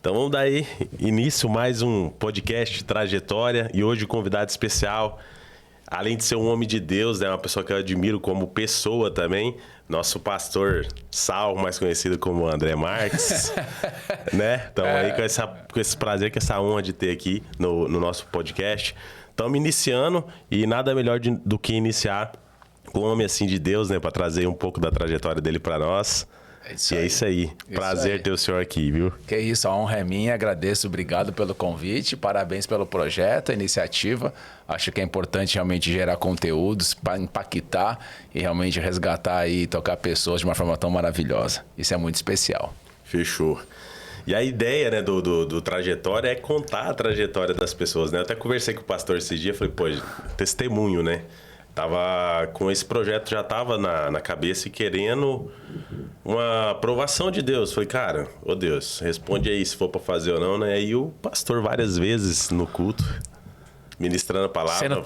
Então vamos dar aí início a mais um podcast Trajetória e hoje o convidado especial, além de ser um homem de Deus, né, uma pessoa que eu admiro como pessoa também, nosso pastor Sal, mais conhecido como André Marques, né? Estamos aí com esse prazer, com essa honra de ter aqui no nosso podcast. Estamos iniciando e nada melhor do que iniciar com um homem assim de Deus, né, para trazer um pouco da trajetória dele para nós. É isso aí. Prazer ter o senhor aqui, viu? Que isso, a honra é minha. Agradeço, obrigado pelo convite. Parabéns pelo projeto, a iniciativa. Acho que é importante realmente gerar conteúdos para impactar e realmente resgatar e tocar pessoas de uma forma tão maravilhosa. Isso é muito especial. Fechou. E a ideia, né, do Trajetória é contar a trajetória das pessoas, né? Eu até conversei com o pastor esse dia, falei, pô, testemunho, né? Tava com esse projeto, já tava na cabeça e querendo uma aprovação de Deus. Falei, cara, ô Deus, responde aí se for para fazer ou não, né? E o pastor várias vezes no culto, ministrando a palavra. Sendo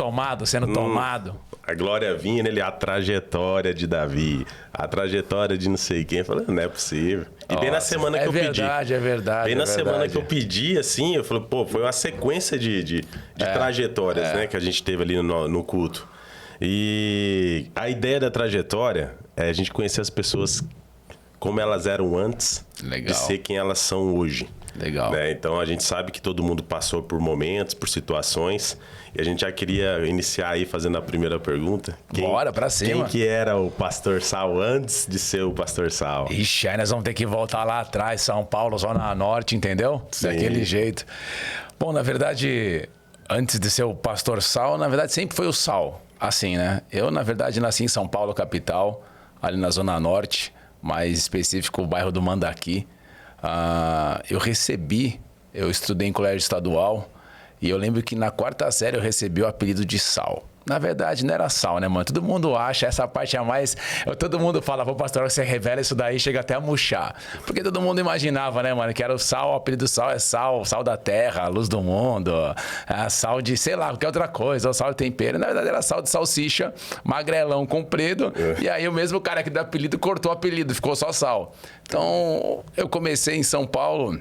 tomado. A glória vinha nele, a trajetória de Davi, a trajetória de não sei quem. Eu falei, não é possível. E bem na semana que eu pedi. É verdade. Bem na semana que eu pedi, assim, eu falei, pô, foi uma sequência de trajetórias, né, que a gente teve ali no culto. E a ideia da trajetória é a gente conhecer as pessoas como elas eram antes de ser quem elas são hoje. Legal. Né? Então a gente sabe que todo mundo passou por momentos, por situações. E a gente já queria iniciar aí fazendo a primeira pergunta. Bora pra cima. Quem que era o pastor Sal antes de ser o pastor Sal? Ixi, aí nós vamos ter que voltar lá atrás, São Paulo, Zona Norte, entendeu? Sim. Daquele jeito. Bom, na verdade, antes de ser o pastor Sal, na verdade sempre foi o Sal. Assim, né? Eu, na verdade, nasci em São Paulo, capital, ali na Zona Norte, mais específico, o bairro do Mandaki. Eu estudei em colégio estadual e eu lembro que na quarta série eu recebi o apelido de Sal. Na verdade, não era Sal, né, mano? Todo mundo acha, essa parte a mais... todo mundo fala, pô, pastor, você revela isso daí, chega até a murchar. Porque todo mundo imaginava, né, mano, que era o Sal, o apelido do Sal é Sal da terra, luz do mundo, sal de, sei lá, qualquer outra coisa, ou sal de tempero. Na verdade, era sal de salsicha, magrelão, comprido. E aí o mesmo cara que deu apelido cortou o apelido, ficou só Sal. Então, eu comecei em São Paulo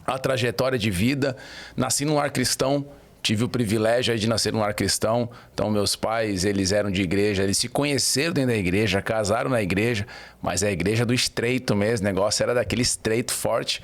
a trajetória de vida, nasci num lar cristão. Tive o privilégio aí de nascer num lar cristão. Então, meus pais, eles eram de igreja, eles se conheceram dentro da igreja, casaram na igreja, mas a igreja do estreito mesmo, o negócio era daquele estreito forte.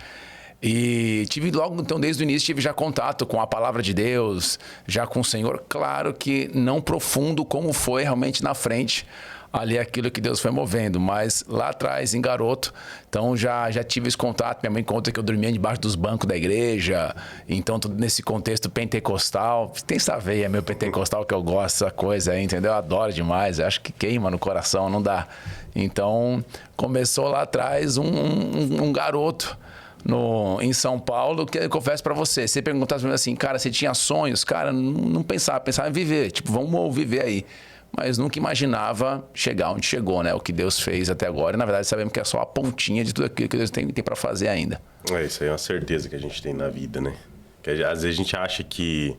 E tive logo, então, desde o início, tive já contato com a palavra de Deus, já com o Senhor. Claro que não profundo como foi realmente na frente, ali aquilo que Deus foi movendo, mas lá atrás, em garoto, então já tive esse contato. Minha mãe conta que eu dormia debaixo dos bancos da igreja, então tudo nesse contexto pentecostal. Tem essa veia meio pentecostal que eu gosto, essa coisa aí, entendeu? Eu adoro demais, eu acho que queima no coração, não dá. Então, começou lá atrás um garoto em São Paulo, que eu confesso pra você, você perguntasse pra mim assim, cara, você tinha sonhos? Cara, não pensava em viver, tipo, vamos viver aí. Mas nunca imaginava chegar onde chegou, né? O que Deus fez até agora. E, na verdade, sabemos que é só a pontinha de tudo aquilo que Deus tem para fazer ainda. Isso aí é uma certeza que a gente tem na vida, né? Que às vezes a gente acha que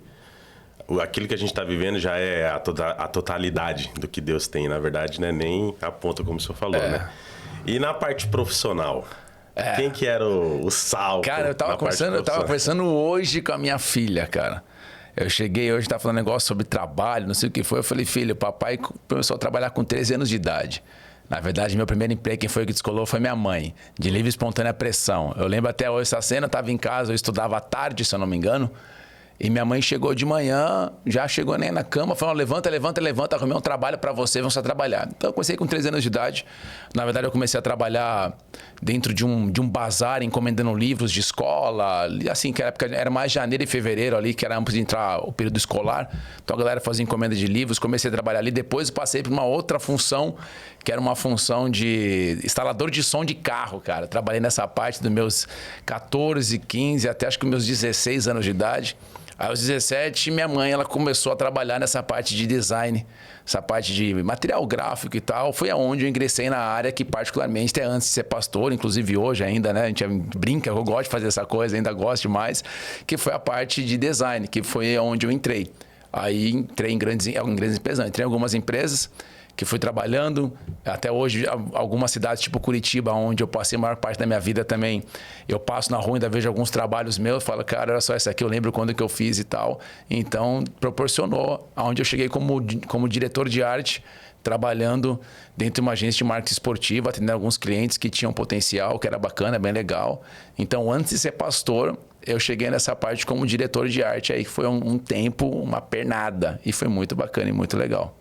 aquilo que a gente está vivendo já é a totalidade do que Deus tem. Na verdade, né? Nem a ponta, como o senhor falou, né? E na parte profissional? Quem que era o Sal? Cara, eu tava conversando hoje com a minha filha, cara. Eu cheguei hoje, estava falando um negócio sobre trabalho, não sei o que foi. Eu falei, filho, o papai começou a trabalhar com 13 anos de idade. Na verdade, meu primeiro emprego, quem foi que descolou foi minha mãe, de livre e espontânea pressão. Eu lembro até hoje essa cena, eu estava em casa, eu estudava à tarde, se eu não me engano. E minha mãe chegou de manhã, já chegou nem na cama, falou, levanta, arrumei um trabalho para você, vamos trabalhar. Então eu comecei com 13 anos de idade. Na verdade eu comecei a trabalhar dentro de um bazar, encomendando livros de escola, assim, que era mais janeiro e fevereiro ali, que era antes de entrar o período escolar. Então a galera fazia encomenda de livros, comecei a trabalhar ali. Depois passei por uma outra função, que era uma função de instalador de som de carro, cara. Trabalhei nessa parte dos meus 14, 15, até acho que meus 16 anos de idade. Aí aos 17, minha mãe ela começou a trabalhar nessa parte de design, essa parte de material gráfico e tal. Foi aonde eu ingressei na área que particularmente, até antes de ser pastor, inclusive hoje ainda, né? A gente brinca, eu gosto de fazer essa coisa, ainda gosto demais, que foi a parte de design, que foi onde eu entrei. Aí entrei em grandes empresas, entrei em algumas empresas que fui trabalhando. Até hoje, algumas cidades, tipo Curitiba, onde eu passei a maior parte da minha vida também, eu passo na rua e ainda vejo alguns trabalhos meus, falo, cara, olha só, essa aqui eu lembro quando que eu fiz e tal. Então, proporcionou aonde eu cheguei como diretor de arte, trabalhando dentro de uma agência de marketing esportiva, atendendo alguns clientes que tinham potencial, que era bacana, bem legal. Então, antes de ser pastor, eu cheguei nessa parte como diretor de arte, aí foi um tempo, uma pernada, e foi muito bacana e muito legal.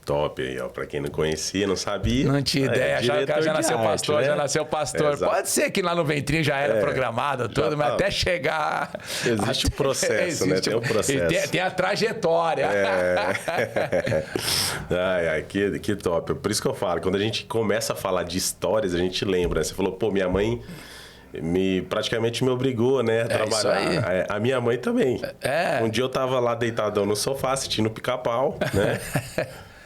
Top aí, ó. Pra quem não conhecia, não sabia. Não tinha ideia, achava que o cara já nasceu pastor, né? Já nasceu pastor. Exato. Pode ser que lá no ventrinho já era programado tudo, mas até chegar... Existe o processo, né? Tem o processo. Tem a trajetória. Que top. Por isso que eu falo, quando a gente começa a falar de histórias, a gente lembra, né? Você falou, pô, minha mãe praticamente me obrigou, né, a trabalhar. Isso aí. A minha mãe também. Um dia eu tava lá deitadão no sofá, assistindo Pica-Pau, né?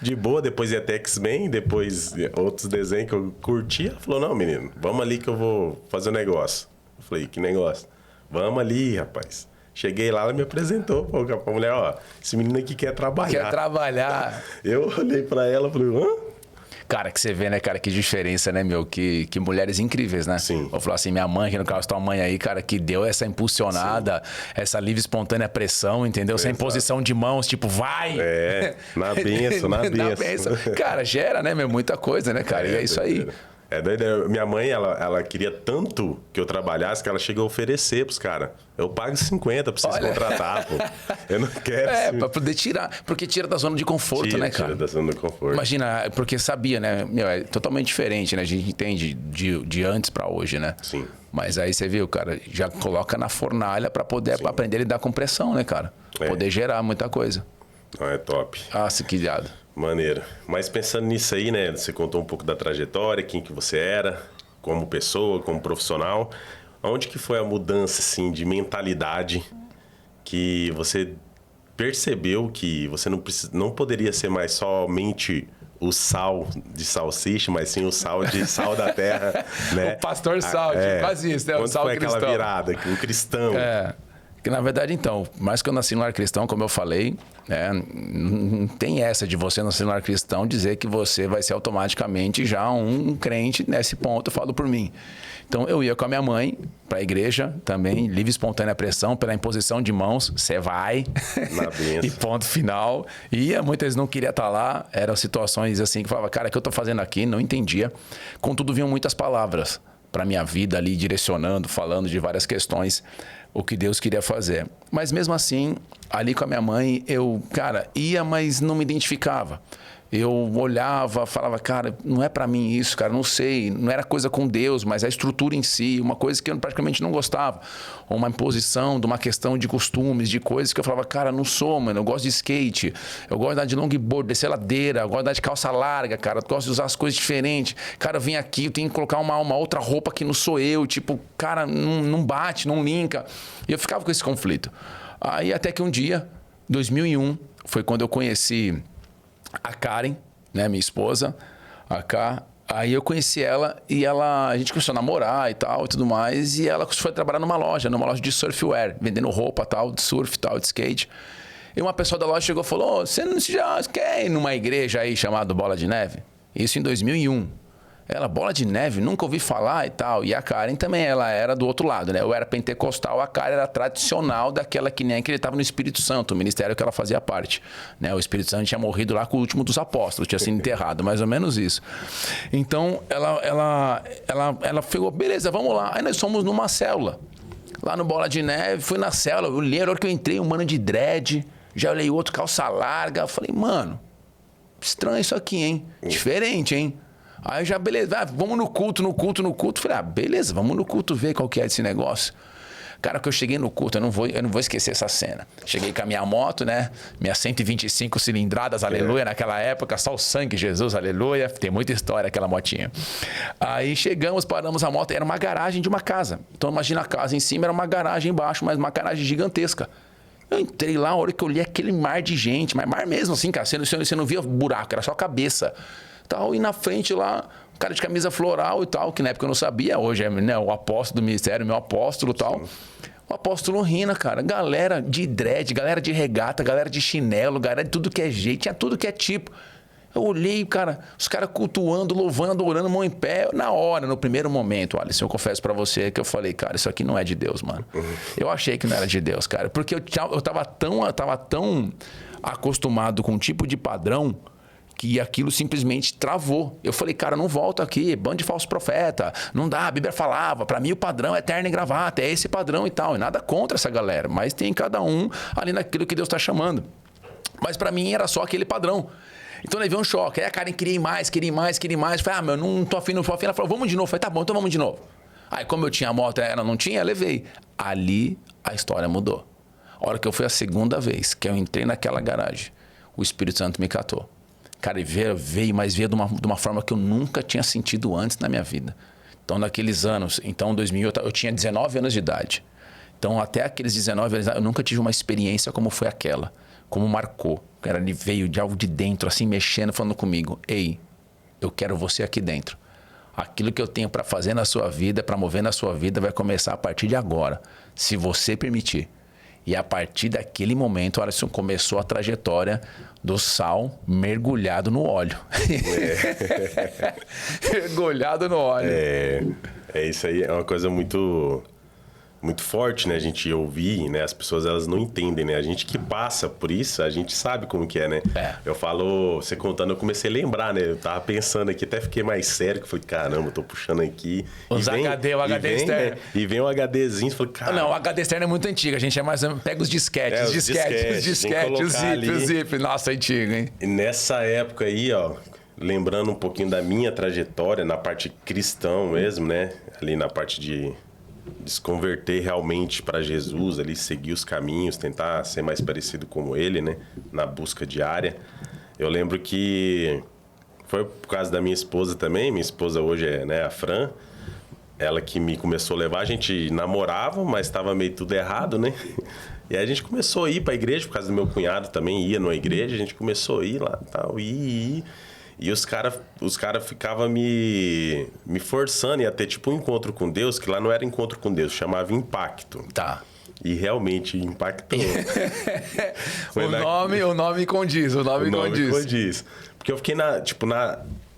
De boa, depois ia até X-Men, depois outros desenhos que eu curtia. Ela falou, não, menino, vamos ali que eu vou fazer um negócio. Eu falei, que negócio? Vamos ali, rapaz. Cheguei lá, ela me apresentou pra mulher, ó, esse menino aqui quer trabalhar. Quer trabalhar. Eu olhei pra ela e falei, hã? Cara, que você vê, né, cara, que diferença, né, meu? Que mulheres incríveis, né? Sim. Vou falar assim, minha mãe, que no caso tua mãe aí, cara, que deu essa impulsionada, essa livre espontânea pressão, entendeu? Essa imposição de mãos, tipo, vai! Na benção, na benção. Cara, gera, né, meu? Muita coisa, né, cara? E é isso aí. É doido. Minha mãe, ela queria tanto que eu trabalhasse que ela chegou a oferecer pros caras. Eu pago 50 pra vocês contratar, pô. Eu não quero. Pra poder tirar. Porque tira da zona de conforto, né, cara? Tira da zona de conforto. Imagina, porque sabia, né? Meu, é totalmente diferente, né? A gente entende de antes pra hoje, né? Sim. Mas aí você viu, cara, já coloca na fornalha pra poder aprender a lidar com pressão, né, cara? Poder gerar muita coisa. É top. Nossa, que viado. Maneiro. Mas pensando nisso aí, né? Você contou um pouco da trajetória, quem que você era, como pessoa, como profissional. Onde que foi a mudança, assim, de mentalidade que você percebeu que você não poderia ser mais somente o sal de salsicha, mas sim o sal de sal da terra, né? O pastor sal, quase isso, né? O sal cristão. Quando foi aquela virada, o cristão? Que na verdade, então, mais que eu nasci no lar cristão, como eu falei, né, não tem essa de você nascer no lar cristão dizer que você vai ser automaticamente já um crente nesse ponto, eu falo por mim. Então, eu ia com a minha mãe para a igreja também, livre espontânea pressão, pela imposição de mãos, você vai, e ponto final. Ia, muitas vezes não queria estar lá, eram situações assim que eu falava, cara, o que eu estou fazendo aqui? Não entendia. Contudo, vinham muitas palavras para minha vida ali, direcionando, falando de várias questões, o que Deus queria fazer. Mas mesmo assim, ali com a minha mãe, eu, cara, ia, mas não me identificava. Eu olhava, falava, cara, não é pra mim isso, cara, não sei, não era coisa com Deus, mas a estrutura em si, uma coisa que eu praticamente não gostava. Ou uma imposição de uma questão de costumes, de coisas que eu falava, cara, não sou, mano, eu gosto de skate, eu gosto de dar de longboard, descer ladeira, eu gosto de dar de calça larga, cara, eu gosto de usar as coisas diferentes. Cara, eu vim aqui, eu tenho que colocar uma outra roupa que não sou eu, tipo, cara, não bate, não linka. E eu ficava com esse conflito. Aí até que um dia, 2001, foi quando eu conheci a Karen, né, minha esposa, a Ká. Aí eu conheci ela e a gente começou a namorar e tal e tudo mais. E ela foi trabalhar numa loja de surfwear, vendendo roupa tal, de surf tal, de skate. E uma pessoa da loja chegou e falou, você não já quer ir numa igreja aí chamada Bola de Neve? Isso em 2001. Ela, Bola de Neve, nunca ouvi falar e tal. E a Karen também, ela era do outro lado, né? Eu era pentecostal, a Karen era tradicional, daquela que nem que ele estava no Espírito Santo, o ministério que ela fazia parte, né? O Espírito Santo tinha morrido lá com o último dos apóstolos, tinha sido enterrado, mais ou menos isso. Então, ela pegou, beleza, vamos lá. Aí nós fomos numa célula, lá no Bola de Neve, fui na célula, eu olhei, a hora que eu entrei, um mano de dread, já olhei outro, calça larga, eu falei, mano, estranho isso aqui, hein? Diferente, hein? Aí já, beleza, vamos no culto. Falei, beleza, vamos no culto ver qual que é esse negócio. Cara, que eu cheguei no culto, eu não vou esquecer essa cena. Cheguei com a minha moto, né? Minha 125 cilindradas, aleluia, naquela época, só o sangue de Jesus, aleluia. Tem muita história aquela motinha. Aí chegamos, paramos a moto, era uma garagem de uma casa. Então imagina a casa em cima, era uma garagem embaixo, mas uma garagem gigantesca. Eu entrei lá, a hora que eu olhei aquele mar de gente, mas mar mesmo assim, cara, você não via buraco, era só a cabeça. Tal, e na frente lá, um cara de camisa floral e tal, que na época eu não sabia, hoje é, né, o apóstolo do ministério, meu apóstolo e tal. O apóstolo Rina, cara, galera de dread, galera de regata, galera de chinelo, galera de tudo que é jeito, tinha tudo que é tipo. Eu olhei, cara, os caras cultuando, louvando, orando, mão em pé. Na hora, no primeiro momento, Alisson, eu confesso pra você que eu falei, cara, isso aqui não é de Deus, mano. Eu achei que não era de Deus, cara. Porque eu tava tão acostumado com um tipo de padrão que aquilo simplesmente travou. Eu falei, cara, não volta aqui, bando de falso profeta. Não dá, a Bíblia falava, pra mim o padrão é terno e gravata, é esse padrão e tal. E nada contra essa galera, mas tem cada um ali naquilo que Deus tá chamando. Mas pra mim era só aquele padrão. Então levei um choque. Aí a Karen queria ir mais. Falei, meu, não tô afim, não tô afim. Ela falou, vamos de novo. Falei, tá bom, então vamos de novo. Aí como eu tinha a moto, ela não tinha, eu levei. Ali a história mudou. A hora que eu fui a segunda vez, que eu entrei naquela garagem, o Espírito Santo me catou. Cara, veio, mas veio de uma forma que eu nunca tinha sentido antes na minha vida. Então, naqueles anos, em 2000, eu tinha 19 anos de idade. Então, até aqueles 19 anos, eu nunca tive uma experiência como foi aquela. Como marcou. Cara, ele veio de algo de dentro, assim, mexendo, falando comigo. Ei, eu quero você aqui dentro. Aquilo que eu tenho para fazer na sua vida, para mover na sua vida, vai começar a partir de agora. Se você permitir. E a partir daquele momento, Alisson, começou a trajetória do Sal mergulhado no óleo. Mergulhado no óleo. Isso aí é uma coisa muito forte, né? A gente ouvir, né? As pessoas, elas não entendem, né? A gente que passa por isso, a gente sabe como que é, né? Eu falo, você contando, eu comecei a lembrar, né? Eu tava pensando aqui, até fiquei mais sério, que falei, caramba, eu tô puxando aqui. Os HD, o HD externo. Né? E vem um HDzinho, falei, caramba. Não, o HD externo é muito antigo, a gente é mais... Pega os disquetes, os zip, o zip. Nossa, antigo, hein? E nessa época aí, ó, lembrando um pouquinho da minha trajetória, na parte cristã mesmo, né? Ali na parte de se converter realmente para Jesus, ali seguir os caminhos, tentar ser mais parecido como ele, né? Na busca diária. Eu lembro que foi por causa da minha esposa também. Minha esposa hoje é, né, a Fran. Ela que me começou a levar. A gente namorava, mas estava meio tudo errado, né? E aí a gente começou a ir para a igreja, por causa do meu cunhado também ia numa igreja. A gente começou a ir lá, tal, ir. E os cara ficavam me forçando a ter tipo um encontro com Deus, que lá não era encontro com Deus, chamava Impacto. Tá. E realmente impactou. O nome condiz, o nome condiz. Porque eu fiquei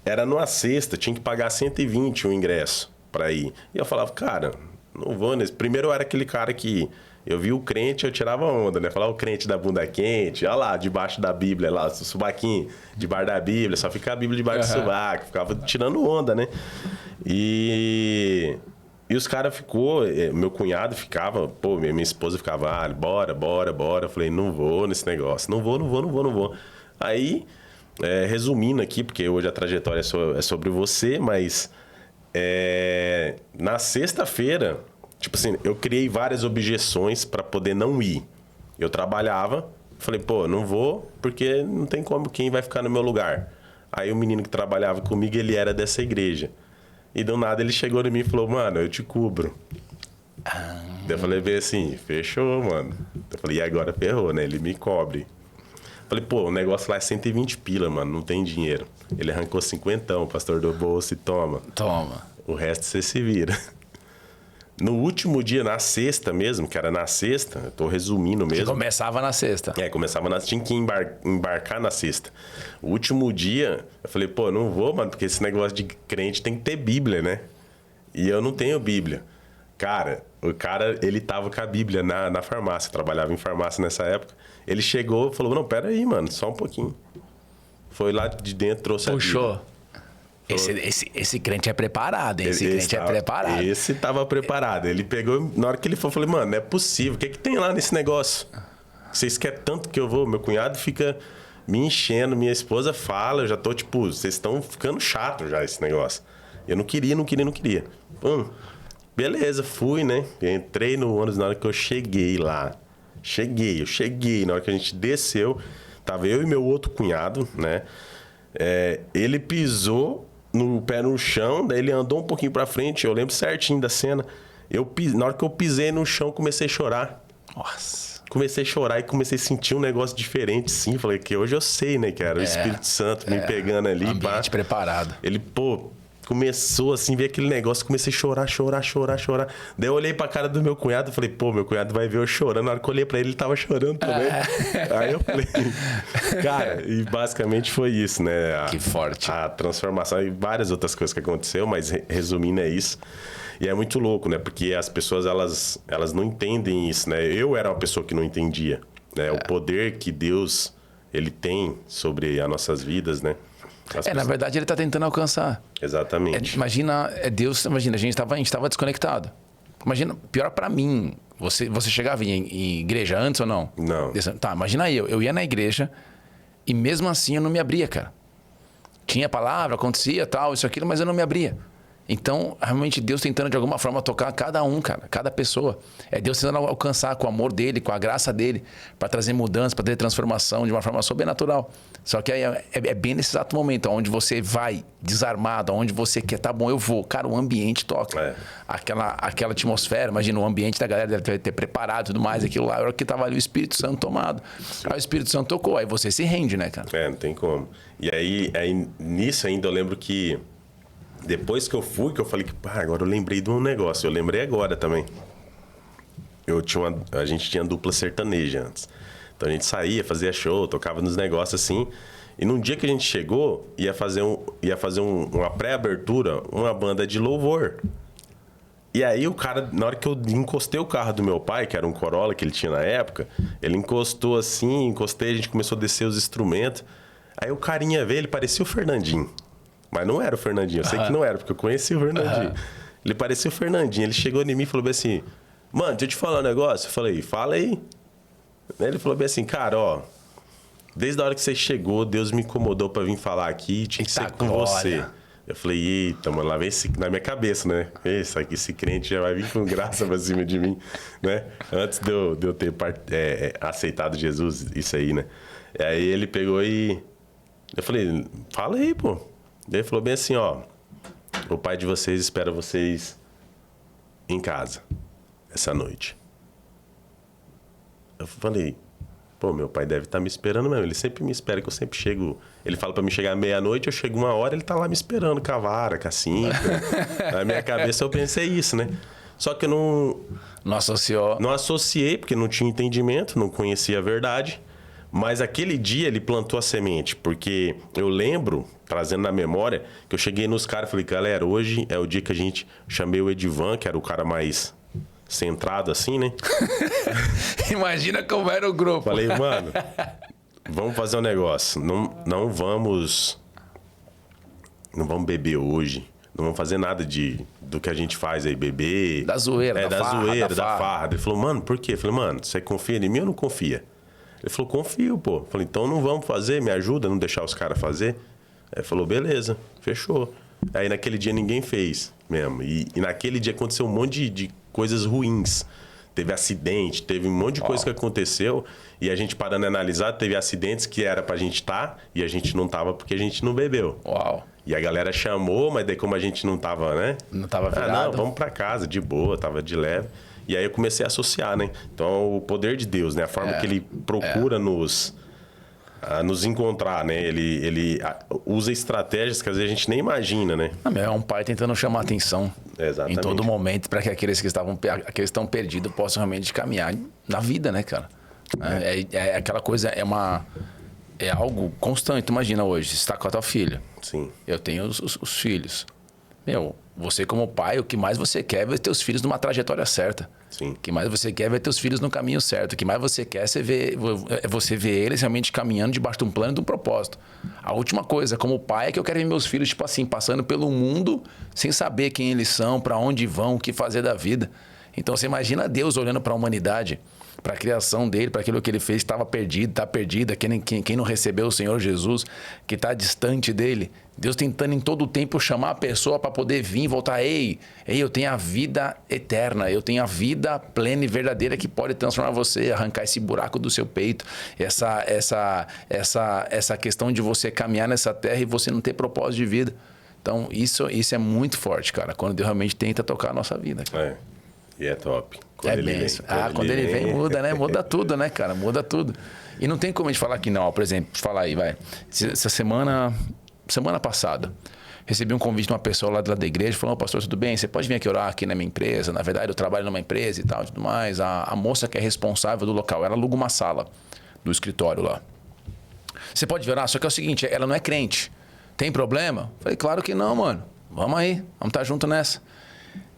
era numa sexta, tinha que pagar 120 o ingresso pra ir. E eu falava, cara, não vou nesse. Primeiro eu era aquele cara que eu vi o crente, eu tirava onda, né? Falava o crente da bunda quente, olha lá, debaixo da Bíblia, lá, o subaquinho debaixo da Bíblia, só fica a Bíblia debaixo do subaco, ficava tirando onda, né? E os caras meu cunhado ficava, pô, minha esposa ficava, bora. Eu falei, não vou nesse negócio, não vou. Aí, resumindo aqui, porque hoje a trajetória é sobre você, mas na sexta-feira, tipo assim, eu criei várias objeções para poder não ir. Eu trabalhava, falei, pô, não vou porque não tem como, quem vai ficar no meu lugar? Aí o menino que trabalhava comigo, ele era dessa igreja. E do nada ele chegou em mim e falou, mano, eu te cubro. Daí eu falei bem assim, fechou, mano. Eu falei, e agora ferrou, né? Ele me cobre. Falei, pô, o negócio lá é 120 pila, mano, não tem dinheiro. Ele arrancou 50, pastor do bolso, e toma. O resto você se vira. No último dia, na sexta mesmo, que era na sexta, eu tô resumindo mesmo. Que começava na sexta. Tinha que embarcar na sexta. O último dia, eu falei, pô, não vou, mano, porque esse negócio de crente tem que ter Bíblia, né? E eu não tenho Bíblia. Cara, o cara, ele tava com a Bíblia na farmácia, trabalhava em farmácia nessa época. Ele chegou e falou, não, pera aí, mano, só um pouquinho. Foi lá de dentro, trouxe a Bíblia. Puxou. Esse crente é preparado, hein? Esse tava preparado. Ele pegou, na hora que ele foi, eu falei, mano, não é possível. O que tem lá nesse negócio? Vocês querem tanto que eu vou? Meu cunhado fica me enchendo, minha esposa fala, eu já tô tipo, vocês estão ficando chato já esse negócio. Eu não queria. Beleza, fui, né? Entrei no ônibus, na hora que eu cheguei lá. Eu cheguei, na hora que a gente desceu, tava eu e meu outro cunhado, né? Ele pisou no pé no chão, daí ele andou um pouquinho pra frente, eu lembro certinho da cena. Na hora que eu pisei no chão, comecei a chorar. Nossa. Comecei a chorar e comecei a sentir um negócio diferente, sim. Falei que hoje eu sei, né, que era o Espírito Santo me pegando ali. Ambiente preparado. Ele, pô, começou assim, ver aquele negócio, comecei a chorar. Daí eu olhei pra cara do meu cunhado e falei, pô, meu cunhado vai ver eu chorando. Na hora que eu olhei pra ele tava chorando também. Aí eu falei, cara, e basicamente foi isso, né? Que forte. A transformação e várias outras coisas que aconteceu, mas resumindo é isso. E é muito louco, né? Porque as pessoas, elas não entendem isso, né? Eu era uma pessoa que não entendia, né? O poder que Deus, ele tem sobre as nossas vidas, né? Na verdade, ele está tentando alcançar. Exatamente. Imagina, Deus, imagina, a gente estava desconectado. Imagina, pior para mim, você chegava em igreja antes ou não? Não. Tá, imagina eu ia na igreja e mesmo assim eu não me abria, cara. Tinha palavra, acontecia tal, isso, aquilo, mas eu não me abria. Então, realmente, Deus tentando de alguma forma tocar cada um, cara, cada pessoa. É Deus tentando alcançar com o amor dele, com a graça dele, para trazer mudança, para ter transformação de uma forma sobrenatural. Só que aí é bem nesse exato momento, onde você vai desarmado, onde você quer, tá bom, eu vou. Cara, o ambiente toca. Aquela atmosfera, imagina, o ambiente da galera deve ter preparado e tudo mais, aquilo lá, era o que tava ali o Espírito Santo tomado. Aí o Espírito Santo tocou, aí você se rende, né, cara? Não tem como. E aí nisso ainda eu lembro que depois que eu falei que, agora eu lembrei de um negócio. Eu lembrei agora também. A gente tinha dupla sertaneja antes. Então a gente saía, fazia show, tocava nos negócios assim. E num dia que a gente chegou, ia fazer uma pré-abertura, uma banda de louvor. E aí o cara, na hora que eu encostei o carro do meu pai, que era um Corolla que ele tinha na época, ele encostou assim, a gente começou a descer os instrumentos. Aí o carinha veio, ele parecia o Fernandinho. Mas não era o Fernandinho, eu sei que não era, porque eu conheci o Fernandinho. Ele parecia o Fernandinho, ele chegou em mim e falou bem assim, mano, deixa eu te falar um negócio. Eu falei, fala aí. Ele falou bem assim, cara, ó, desde a hora que você chegou, Deus me incomodou pra vir falar aqui, tinha que ser com você. Eu falei, eita, mano, lá vem na minha cabeça, né? Esse crente já vai vir com graça pra cima de mim, né? Antes de eu ter aceitado Jesus, isso aí, né? E aí ele pegou e... Eu falei, fala aí, pô. Ele falou bem assim, ó, o pai de vocês espera vocês em casa essa noite. Eu falei, pô, meu pai deve estar me esperando mesmo. Ele sempre me espera, que eu sempre chego. Ele fala pra mim chegar meia-noite, eu chego 1h, ele tá lá me esperando com a vara, com a cinta. Na minha cabeça eu pensei isso, né? Só que eu não associou. Não associei, porque não tinha entendimento, não conhecia a verdade. Mas aquele dia ele plantou a semente, porque eu lembro, trazendo na memória, que eu cheguei nos caras e falei, galera, hoje é o dia que a gente... Chamei o Edivan, que era o cara mais centrado assim, né? Imagina como era o grupo. Falei, mano, vamos fazer um negócio. Não vamos beber hoje. Não vamos fazer nada do que a gente faz aí, beber. Da zoeira, da farra. Ele falou, mano, por quê? Eu falei, mano, você confia em mim ou não confia? Ele falou, confio, pô. Eu falei, então não vamos fazer, me ajuda a não deixar os caras fazer. Aí ele falou, beleza, fechou. Aí naquele dia ninguém fez mesmo. E naquele dia aconteceu um monte de coisas ruins. Teve acidente, teve um monte de coisa que aconteceu. E a gente parando a analisar, teve acidentes que era pra gente estar e a gente não tava porque a gente não bebeu. Uau. E a galera chamou, mas daí como a gente não tava, né? Não tava virado. Não, vamos pra casa, de boa, tava de leve. E aí eu comecei a associar, né? Então, o poder de Deus, né? A forma que ele procura nos encontrar, né? Ele usa estratégias que às vezes a gente nem imagina, né? É um pai tentando chamar atenção. Exatamente. Em todo momento, para que aqueles que estão perdidos possam realmente caminhar na vida, né, cara? É aquela coisa, é algo constante. Imagina hoje, você está com a tua filha. Sim. Eu tenho os filhos. Meu, você como pai, o que mais você quer é ver teus filhos numa trajetória certa. Sim. O que mais você quer é ver teus filhos no caminho certo. O que mais você quer é você ver eles realmente caminhando debaixo de um plano e de um propósito. A última coisa, como pai, é que eu quero ver meus filhos, tipo assim, passando pelo mundo sem saber quem eles são, para onde vão, o que fazer da vida. Então você imagina Deus olhando para a humanidade, para a criação dele, para aquilo que ele fez, estava perdido, está perdida, quem não recebeu o Senhor Jesus, que está distante dele. Deus tentando em todo o tempo chamar a pessoa para poder vir e voltar. Ei, eu tenho a vida eterna, eu tenho a vida plena e verdadeira que pode transformar você, arrancar esse buraco do seu peito, essa questão de você caminhar nessa terra e você não ter propósito de vida. Então, isso é muito forte, cara, quando Deus realmente tenta tocar a nossa vida. Cara. E é top. Quando ele vem, muda, né? Muda tudo, né, cara? Muda tudo. E não tem como a gente falar que não. Por exemplo, falar aí, vai. Essa semana passada, Recebi um convite de uma pessoa lá da igreja, falou, pastor, tudo bem? Você pode vir aqui orar aqui na minha empresa? Na verdade, eu trabalho numa empresa e tal, e tudo mais. A moça que é responsável do local, ela aluga uma sala do escritório lá. Você pode vir orar? Só que é o seguinte, ela não é crente. Tem problema? Falei, claro que não, mano. Vamos aí, vamos estar junto nessa.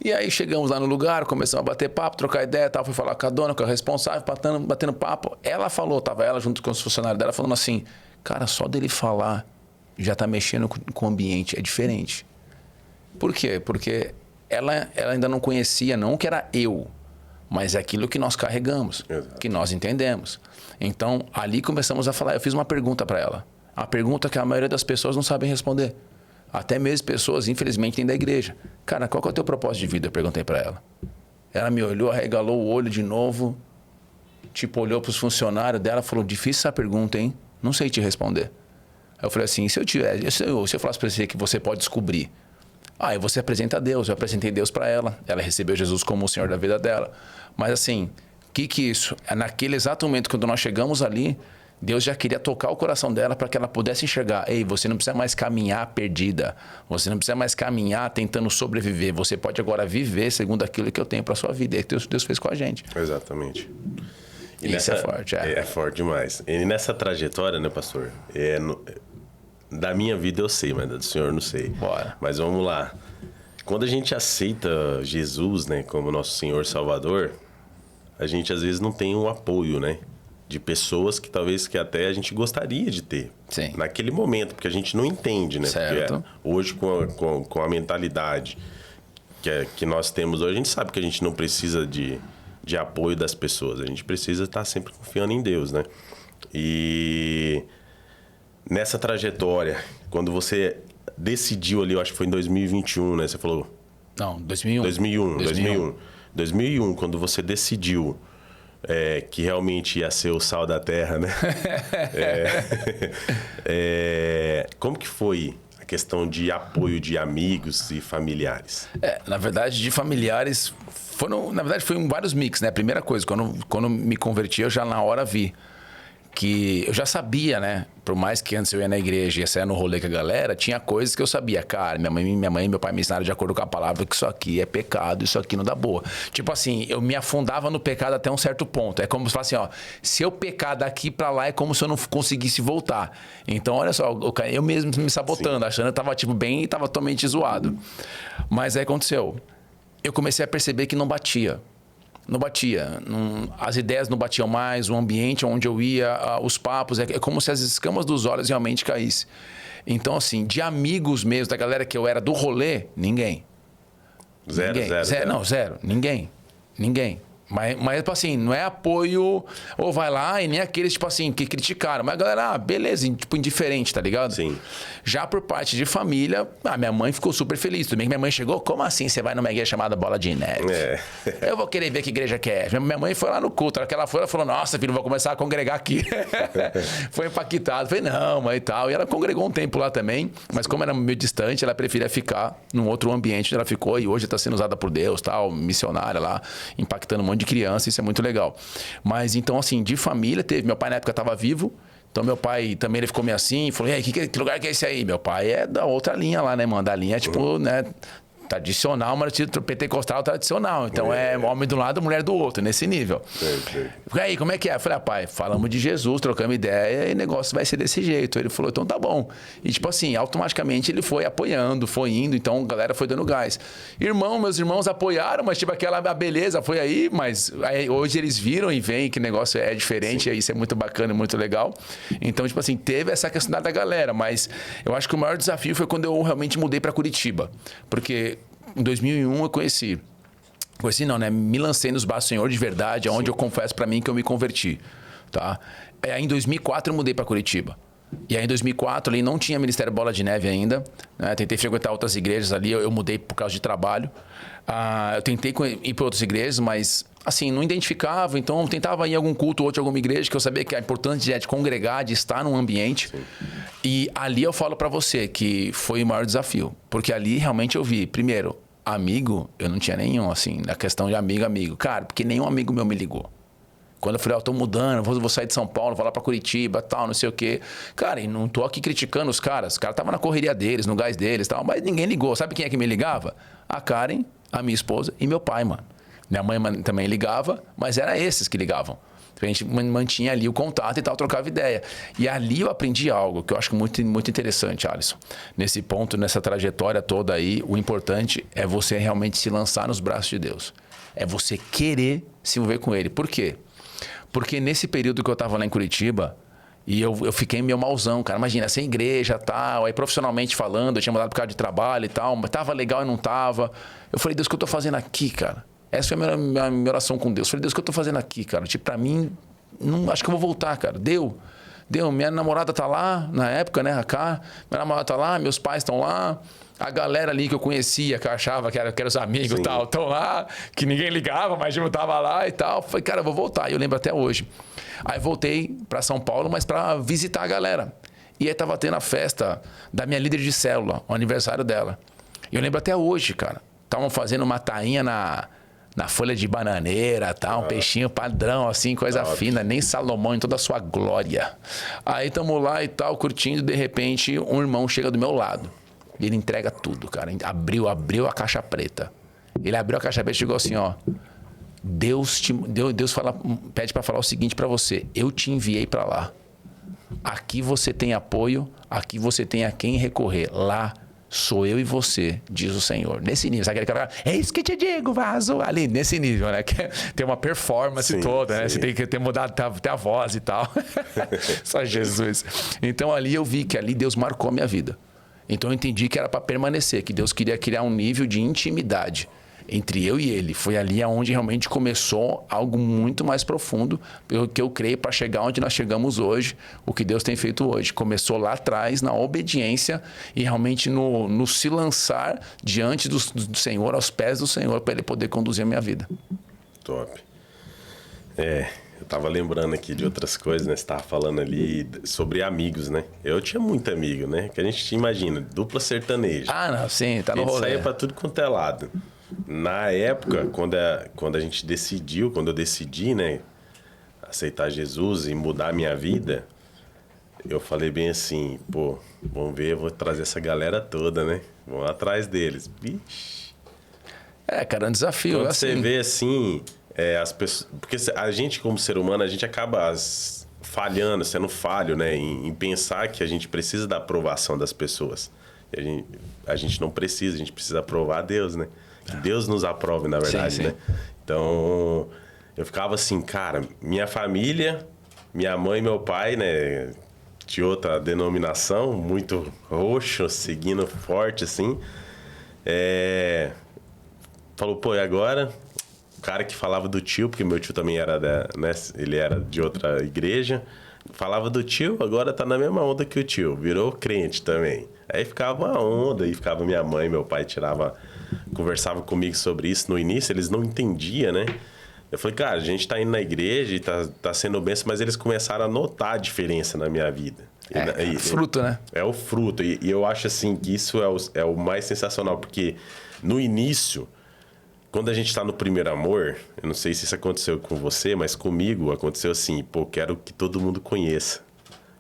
E aí chegamos lá no lugar, começamos a bater papo, trocar ideia e tal. Fui falar com a dona, com a responsável, batendo papo. Ela falou, tava ela junto com os funcionários dela, falando assim, cara, só dele falar já tá mexendo com o ambiente, é diferente. Por quê? Porque ela ainda não conhecia, não que era eu, mas é aquilo que nós carregamos, exato, que nós entendemos. Então, ali começamos a falar. Eu fiz uma pergunta para ela. A pergunta que a maioria das pessoas não sabem responder. Até mesmo pessoas, infelizmente, dentro da igreja. Cara, qual que é o teu propósito de vida? Eu perguntei para ela. Ela me olhou, arregalou o olho de novo, tipo, olhou para os funcionários dela e falou, difícil essa pergunta, hein? Não sei te responder. Aí eu falei assim, se eu falasse para você que você pode descobrir, aí você apresenta a Deus. Eu apresentei Deus para ela. Ela recebeu Jesus como o Senhor da vida dela. Mas assim, que isso? Naquele exato momento, quando nós chegamos ali, Deus já queria tocar o coração dela para que ela pudesse enxergar. Ei, você não precisa mais caminhar perdida. Você não precisa mais caminhar tentando sobreviver. Você pode agora viver segundo aquilo que eu tenho para sua vida. É que Deus fez com a gente. Exatamente. E isso é forte. É forte demais. E nessa trajetória, né, pastor? Da minha vida eu sei, mas do senhor não sei. Bora. Mas vamos lá. Quando a gente aceita Jesus, né, como nosso Senhor Salvador, a gente às vezes não tem o apoio, né? De pessoas que talvez que até a gente gostaria de ter. Sim. Naquele momento, porque a gente não entende, né? Certo. Porque hoje, com a mentalidade que nós temos hoje, a gente sabe que a gente não precisa de apoio das pessoas. A gente precisa estar sempre confiando em Deus, né? E nessa trajetória, quando você decidiu ali, eu acho que foi em 2021, né? Você falou... Não, 2001. 2001, quando você decidiu que realmente ia ser o sal da terra, né? Como que foi a questão de apoio de amigos e familiares? Na verdade, de familiares, foi vários mix, né? Primeira coisa, quando me converti, eu já na hora vi que eu já sabia, né? Por mais que antes eu ia na igreja e ia sair no rolê com a galera, tinha coisas que eu sabia. Cara, minha mãe e meu pai me ensinaram de acordo com a palavra que isso aqui é pecado, isso aqui não dá boa. Tipo assim, eu me afundava no pecado até um certo ponto. É como se fosse assim, ó, se eu pecar daqui pra lá é como se eu não conseguisse voltar. Então, olha só, eu mesmo me sabotando, sim, achando que eu tava tipo bem e tava totalmente zoado. Mas aí aconteceu. Eu comecei a perceber que não batia. Não batia. As ideias não batiam mais, o ambiente onde eu ia, os papos, é como se as escamas dos olhos realmente caíssem. Então, assim, de amigos mesmo, da galera que eu era do rolê, ninguém. Zero. Não, zero. Ninguém. Mas, tipo assim, não é apoio, ou vai lá, e nem aqueles, tipo assim, que criticaram. Mas a galera, beleza, tipo, indiferente, tá ligado? Sim. Já por parte de família, minha mãe ficou super feliz. Tudo bem que minha mãe chegou, como assim você vai numa igreja chamada Bola de Neve? Eu vou querer ver que igreja que é. Minha mãe foi lá no culto, na hora que ela foi, ela falou, nossa, filho, vou começar a congregar aqui. Foi impactado. Falei, não, mãe e tal. E ela congregou um tempo lá também, mas como era meio distante, ela preferia ficar num outro ambiente onde ela ficou, e hoje está sendo usada por Deus, tal, missionária lá, impactando um monte de criança, isso é muito legal. Mas então, assim, de família, meu pai na época estava vivo, então meu pai também ele ficou meio assim, falou, e aí, que lugar que é esse aí? Meu pai é da outra linha lá, né, mano? Da linha, tipo, né, tradicional, mas pentecostal tradicional. Então é homem de um lado, mulher do outro, nesse nível. E aí, como é que é? Eu falei, pai, falamos de Jesus, trocamos ideia e o negócio vai ser desse jeito. Ele falou, então tá bom. E tipo assim, automaticamente ele foi apoiando, foi indo, então a galera foi dando gás. Meus irmãos apoiaram, mas tipo aquela beleza foi aí, mas aí, hoje eles viram e veem que o negócio é diferente, e isso é muito bacana e muito legal. Então, tipo assim, teve essa questão da galera, mas eu acho que o maior desafio foi quando eu realmente mudei para Curitiba, porque em 2001 eu conheci não, né? Me lancei nos braços do Senhor de verdade, onde eu confesso para mim que eu me converti, tá? Aí em 2004 eu mudei para Curitiba. E aí em 2004 ali não tinha Ministério Bola de Neve ainda, né? Tentei frequentar outras igrejas ali, eu mudei por causa de trabalho. Eu tentei ir para outras igrejas, mas assim, não identificava, então eu tentava ir em algum culto ou outro, alguma igreja, que eu sabia que a importância é de congregar, de estar num ambiente. Sim. E ali eu falo para você que foi o maior desafio, porque ali realmente eu vi, primeiro, amigo, eu não tinha nenhum, assim, na questão de amigo. Cara, porque nenhum amigo meu me ligou. Quando eu falei, tô mudando, vou sair de São Paulo, vou lá pra Curitiba, tal, não sei o quê. Cara, e não tô aqui criticando os caras. Os caras estavam na correria deles, no gás deles, tal, mas ninguém ligou. Sabe quem é que me ligava? A Karen, a minha esposa e meu pai, mano. Minha mãe também ligava, mas era esses que ligavam. A gente mantinha ali o contato e tal, trocava ideia. E ali eu aprendi algo que eu acho muito, muito interessante, Alisson. Nesse ponto, nessa trajetória toda aí, o importante é você realmente se lançar nos braços de Deus. É você querer se envolver com Ele. Por quê? Porque nesse período que eu estava lá em Curitiba, e eu fiquei meio malzão, cara. Imagina, sem igreja e tal, aí profissionalmente falando, eu tinha mudado por causa de trabalho e tal, mas tava legal e não tava. Eu falei, Deus, o que eu tô fazendo aqui, cara? Essa foi a minha oração com Deus. Eu falei, Deus, o que eu tô fazendo aqui, cara? Tipo, pra mim, não, acho que eu vou voltar, cara. Deu. Minha namorada tá lá, na época, né, a Cá. Minha namorada tá lá, meus pais estão lá. A galera ali que eu conhecia, que eu achava que eram os amigos e tal, estão lá, que ninguém ligava, mas eu tava lá e tal. Falei, cara, eu vou voltar. E eu lembro até hoje. Aí voltei pra São Paulo, mas pra visitar a galera. E aí tava tendo a festa da minha líder de célula, o aniversário dela. E eu lembro até hoje, cara. Estavam fazendo uma tainha na folha de bananeira, tá? Um peixinho padrão, assim, coisa fina, nem Salomão em toda a sua glória. Aí tamo lá e tal, curtindo, de repente, um irmão chega do meu lado. E ele entrega tudo, cara. Abriu a caixa preta. Ele abriu a caixa preta e chegou assim, ó. Deus pede para falar o seguinte para você: eu te enviei para lá. Aqui você tem apoio, aqui você tem a quem recorrer. Lá sou eu e você, diz o Senhor. Nesse nível, sabe aquele cara? É isso que te digo, vaso. Ali, nesse nível, né? Que tem uma performance toda, né? Você tem que ter mudado até a voz e tal. Só Jesus. Então ali eu vi que ali Deus marcou a minha vida. Então eu entendi que era para permanecer, que Deus queria criar um nível de intimidade entre eu e ele. Foi ali onde realmente começou algo muito mais profundo, que eu creio, para chegar onde nós chegamos hoje, o que Deus tem feito hoje. Começou lá atrás, na obediência e realmente no se lançar diante do Senhor, aos pés do Senhor, para Ele poder conduzir a minha vida. Top. Eu tava lembrando aqui de outras coisas, né? Você tava falando ali sobre amigos, né? Eu tinha muito amigo, né? Que a gente imagina, dupla sertaneja. Ah, não, sim, tá no rolê. Saía pra tudo quanto é lado. Na época, quando a gente decidiu, quando eu decidi, né? Aceitar Jesus e mudar a minha vida, eu falei bem assim, pô, vamos ver, eu vou trazer essa galera toda, né? Vamos atrás deles. Vixe. Cara, é um desafio. Quando assim. você vê assim... as pessoas, porque a gente, como ser humano, a gente acaba falhando, sendo falho, né? Em pensar que a gente precisa da aprovação das pessoas. E a gente não precisa, a gente precisa aprovar a Deus, né? Que Deus nos aprove, na verdade, sim. Né? Então, eu ficava assim, cara, minha família, minha mãe e meu pai, né? De outra denominação, muito roxo, seguindo forte, assim. Falou, pô, e agora... O cara que falava do tio, porque meu tio também era né, ele era de outra igreja, falava do tio, agora tá na mesma onda que o tio, virou crente também. Aí ficava uma onda, aí ficava minha mãe, meu pai conversava comigo sobre isso no início, eles não entendiam, né? Eu falei, cara, a gente tá indo na igreja e tá sendo benção, mas eles começaram a notar a diferença na minha vida. É fruto, né? É o fruto, e eu acho assim que isso é o mais sensacional, porque no início... Quando a gente está no primeiro amor, eu não sei se isso aconteceu com você, mas comigo aconteceu assim, pô, quero que todo mundo conheça.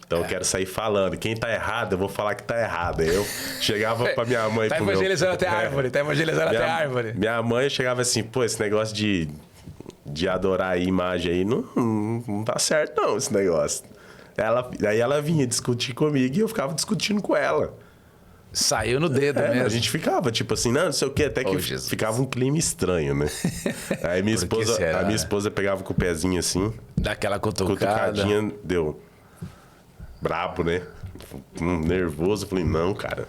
Então eu quero sair falando. Quem tá errado, eu vou falar que tá errado. Aí eu chegava pra minha mãe... Tá evangelizando até árvore, tá evangelizando até árvore. Minha mãe chegava assim, pô, esse negócio de adorar a imagem aí não tá certo não, esse negócio. Aí ela vinha discutir comigo e eu ficava discutindo com ela. Saiu no dedo mesmo. A gente ficava, tipo assim, não sei o quê, até que ficava um clima estranho, né? Aí minha esposa pegava com o pezinho assim. Daquela cutucada. Cutucadinha, deu. Brabo, né? Nervoso. Falei, não, cara.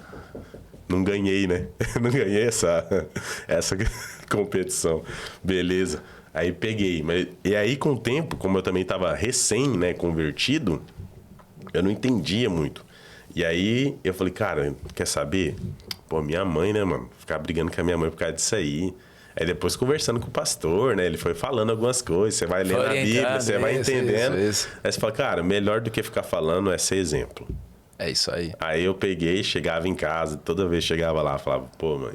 Não ganhei, né? Não ganhei essa competição. Beleza. Aí peguei. E aí, com o tempo, como eu também tava recém, né, convertido, eu não entendia muito. E aí, eu falei, cara, quer saber? Pô, minha mãe, né, mano? Ficar brigando com a minha mãe por causa disso aí. Aí depois conversando com o pastor, né? Ele foi falando algumas coisas. Você vai lendo a Bíblia, você vai entendendo. Isso. Aí você fala, cara, melhor do que ficar falando é ser exemplo. É isso aí. Aí eu peguei, chegava em casa, toda vez chegava lá, falava, pô, mãe,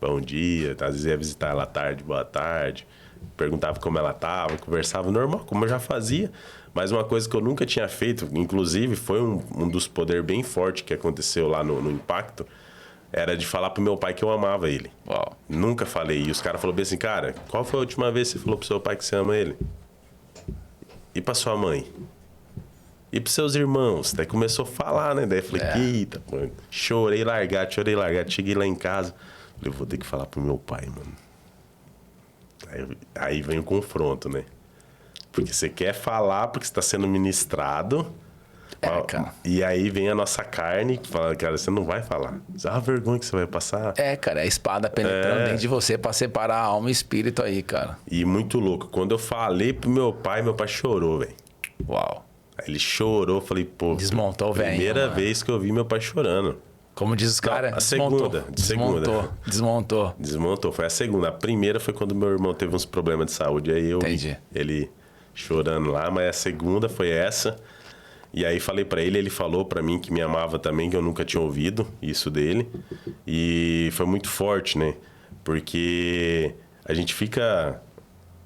bom dia. Às vezes ia visitar ela à tarde, boa tarde. perguntava como ela tava, conversava normal, como eu já fazia. Mas uma coisa que eu nunca tinha feito, inclusive foi um dos poderes bem fortes que aconteceu lá no Impacto, era de falar pro meu pai que eu amava ele. Uau. Nunca falei. E os caras falaram bem assim, cara, qual foi a última vez que você falou pro seu pai que você ama ele? E pra sua mãe? E pros seus irmãos? Daí começou a falar, né? Daí eu falei, eita, mano. Chorei largado. Cheguei lá em casa. Falei, vou ter que falar pro meu pai, mano. Aí vem o confronto, né? Porque você quer falar porque você tá sendo ministrado. Cara. E aí vem a nossa carne que fala, cara, você não vai falar. Isso é uma vergonha que você vai passar. Cara, a espada penetrando dentro de você pra separar a alma e espírito aí, cara. E muito louco. Quando eu falei pro meu pai chorou, velho. Uau. Aí ele chorou, falei, pô... Desmontou o velho. Primeira vez que eu vi meu pai chorando. Como diz os caras, Desmontou, foi a segunda. A primeira foi quando meu irmão teve uns problemas de saúde. Aí eu vi ele chorando lá, mas a segunda foi essa. E aí falei pra ele, ele falou pra mim que me amava também, que eu nunca tinha ouvido isso dele. E foi muito forte, né? Porque a gente fica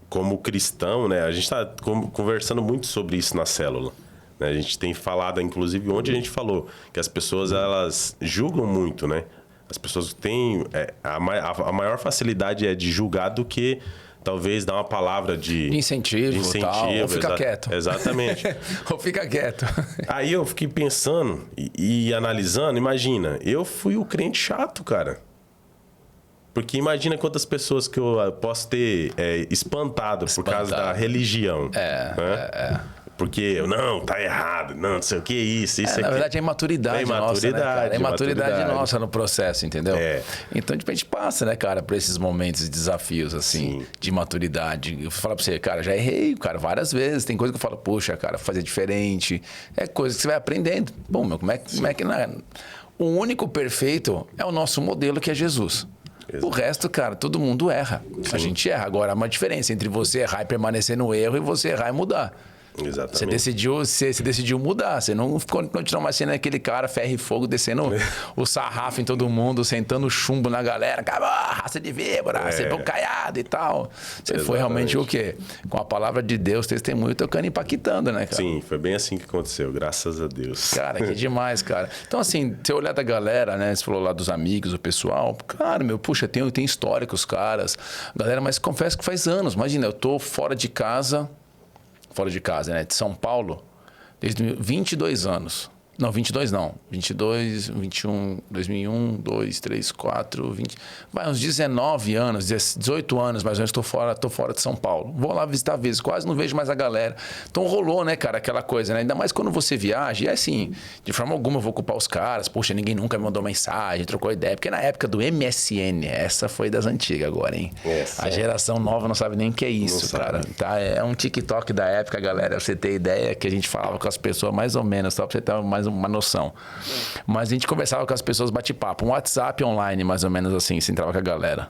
como cristão, né? A gente tá conversando muito sobre isso na célula. Né? A gente tem falado, inclusive, onde a gente falou que as pessoas, elas julgam muito, né? As pessoas têm... a maior facilidade é de julgar do que... Talvez dar uma palavra de incentivo tal, ou fica quieto. Exatamente. Ou fica quieto. Aí eu fiquei pensando e analisando. Imagina, eu fui o crente chato, cara. Porque imagina quantas pessoas que eu posso ter espantado por causa da religião. Porque, não, tá errado, não sei o que, isso na verdade, é imaturidade nossa, né, cara? É imaturidade nossa no processo, entendeu? Então, a gente passa, né, cara, por esses momentos de desafios, assim, de maturidade. Eu falo pra você, cara, já errei, cara, várias vezes. Tem coisa que eu falo, poxa, cara, fazer diferente. É coisa que você vai aprendendo. Bom, meu, como é que... O único perfeito é o nosso modelo, que é Jesus. Exato. O resto, cara, todo mundo erra. Sim. A gente erra. Agora, há uma diferença entre você errar e permanecer no erro e você errar e mudar. Exatamente. Você decidiu mudar. Você não continuou mais sendo aquele cara ferro e fogo, descendo o sarrafo em todo mundo, sentando chumbo na galera. Raça de víbora, você é um caiado e tal. Você foi realmente o quê? Com a palavra de Deus, testemunho, tocando e impactando, né, cara? Sim, foi bem assim que aconteceu, graças a Deus. Cara, que demais, cara. Então, assim, você olhar da galera, né? Você falou lá dos amigos, do pessoal. Cara, puxa, tem história com os caras. Galera, mas confesso que faz anos. Imagina, eu tô fora de casa, né? De São Paulo, desde 22 anos. Não, 22 não. 22, 21, 2001, 2, 3, 4, 20... Vai, uns 19 anos, 18 anos mais ou menos, tô fora de São Paulo. Vou lá visitar vezes, quase não vejo mais a galera. Então rolou, né, cara, aquela coisa, né? Ainda mais quando você viaja, e é assim, de forma alguma eu vou culpar os caras. Poxa, ninguém nunca me mandou mensagem, trocou ideia. Porque na época do MSN, essa foi das antigas agora, hein? A geração nova não sabe nem o que é isso, cara. Tá? É um TikTok da época, galera. Pra você ter ideia, que a gente falava com as pessoas mais ou menos, só pra você ter mais uma noção. Mas a gente conversava com as pessoas, bate-papo. Um WhatsApp online, mais ou menos assim, se entrava com a galera.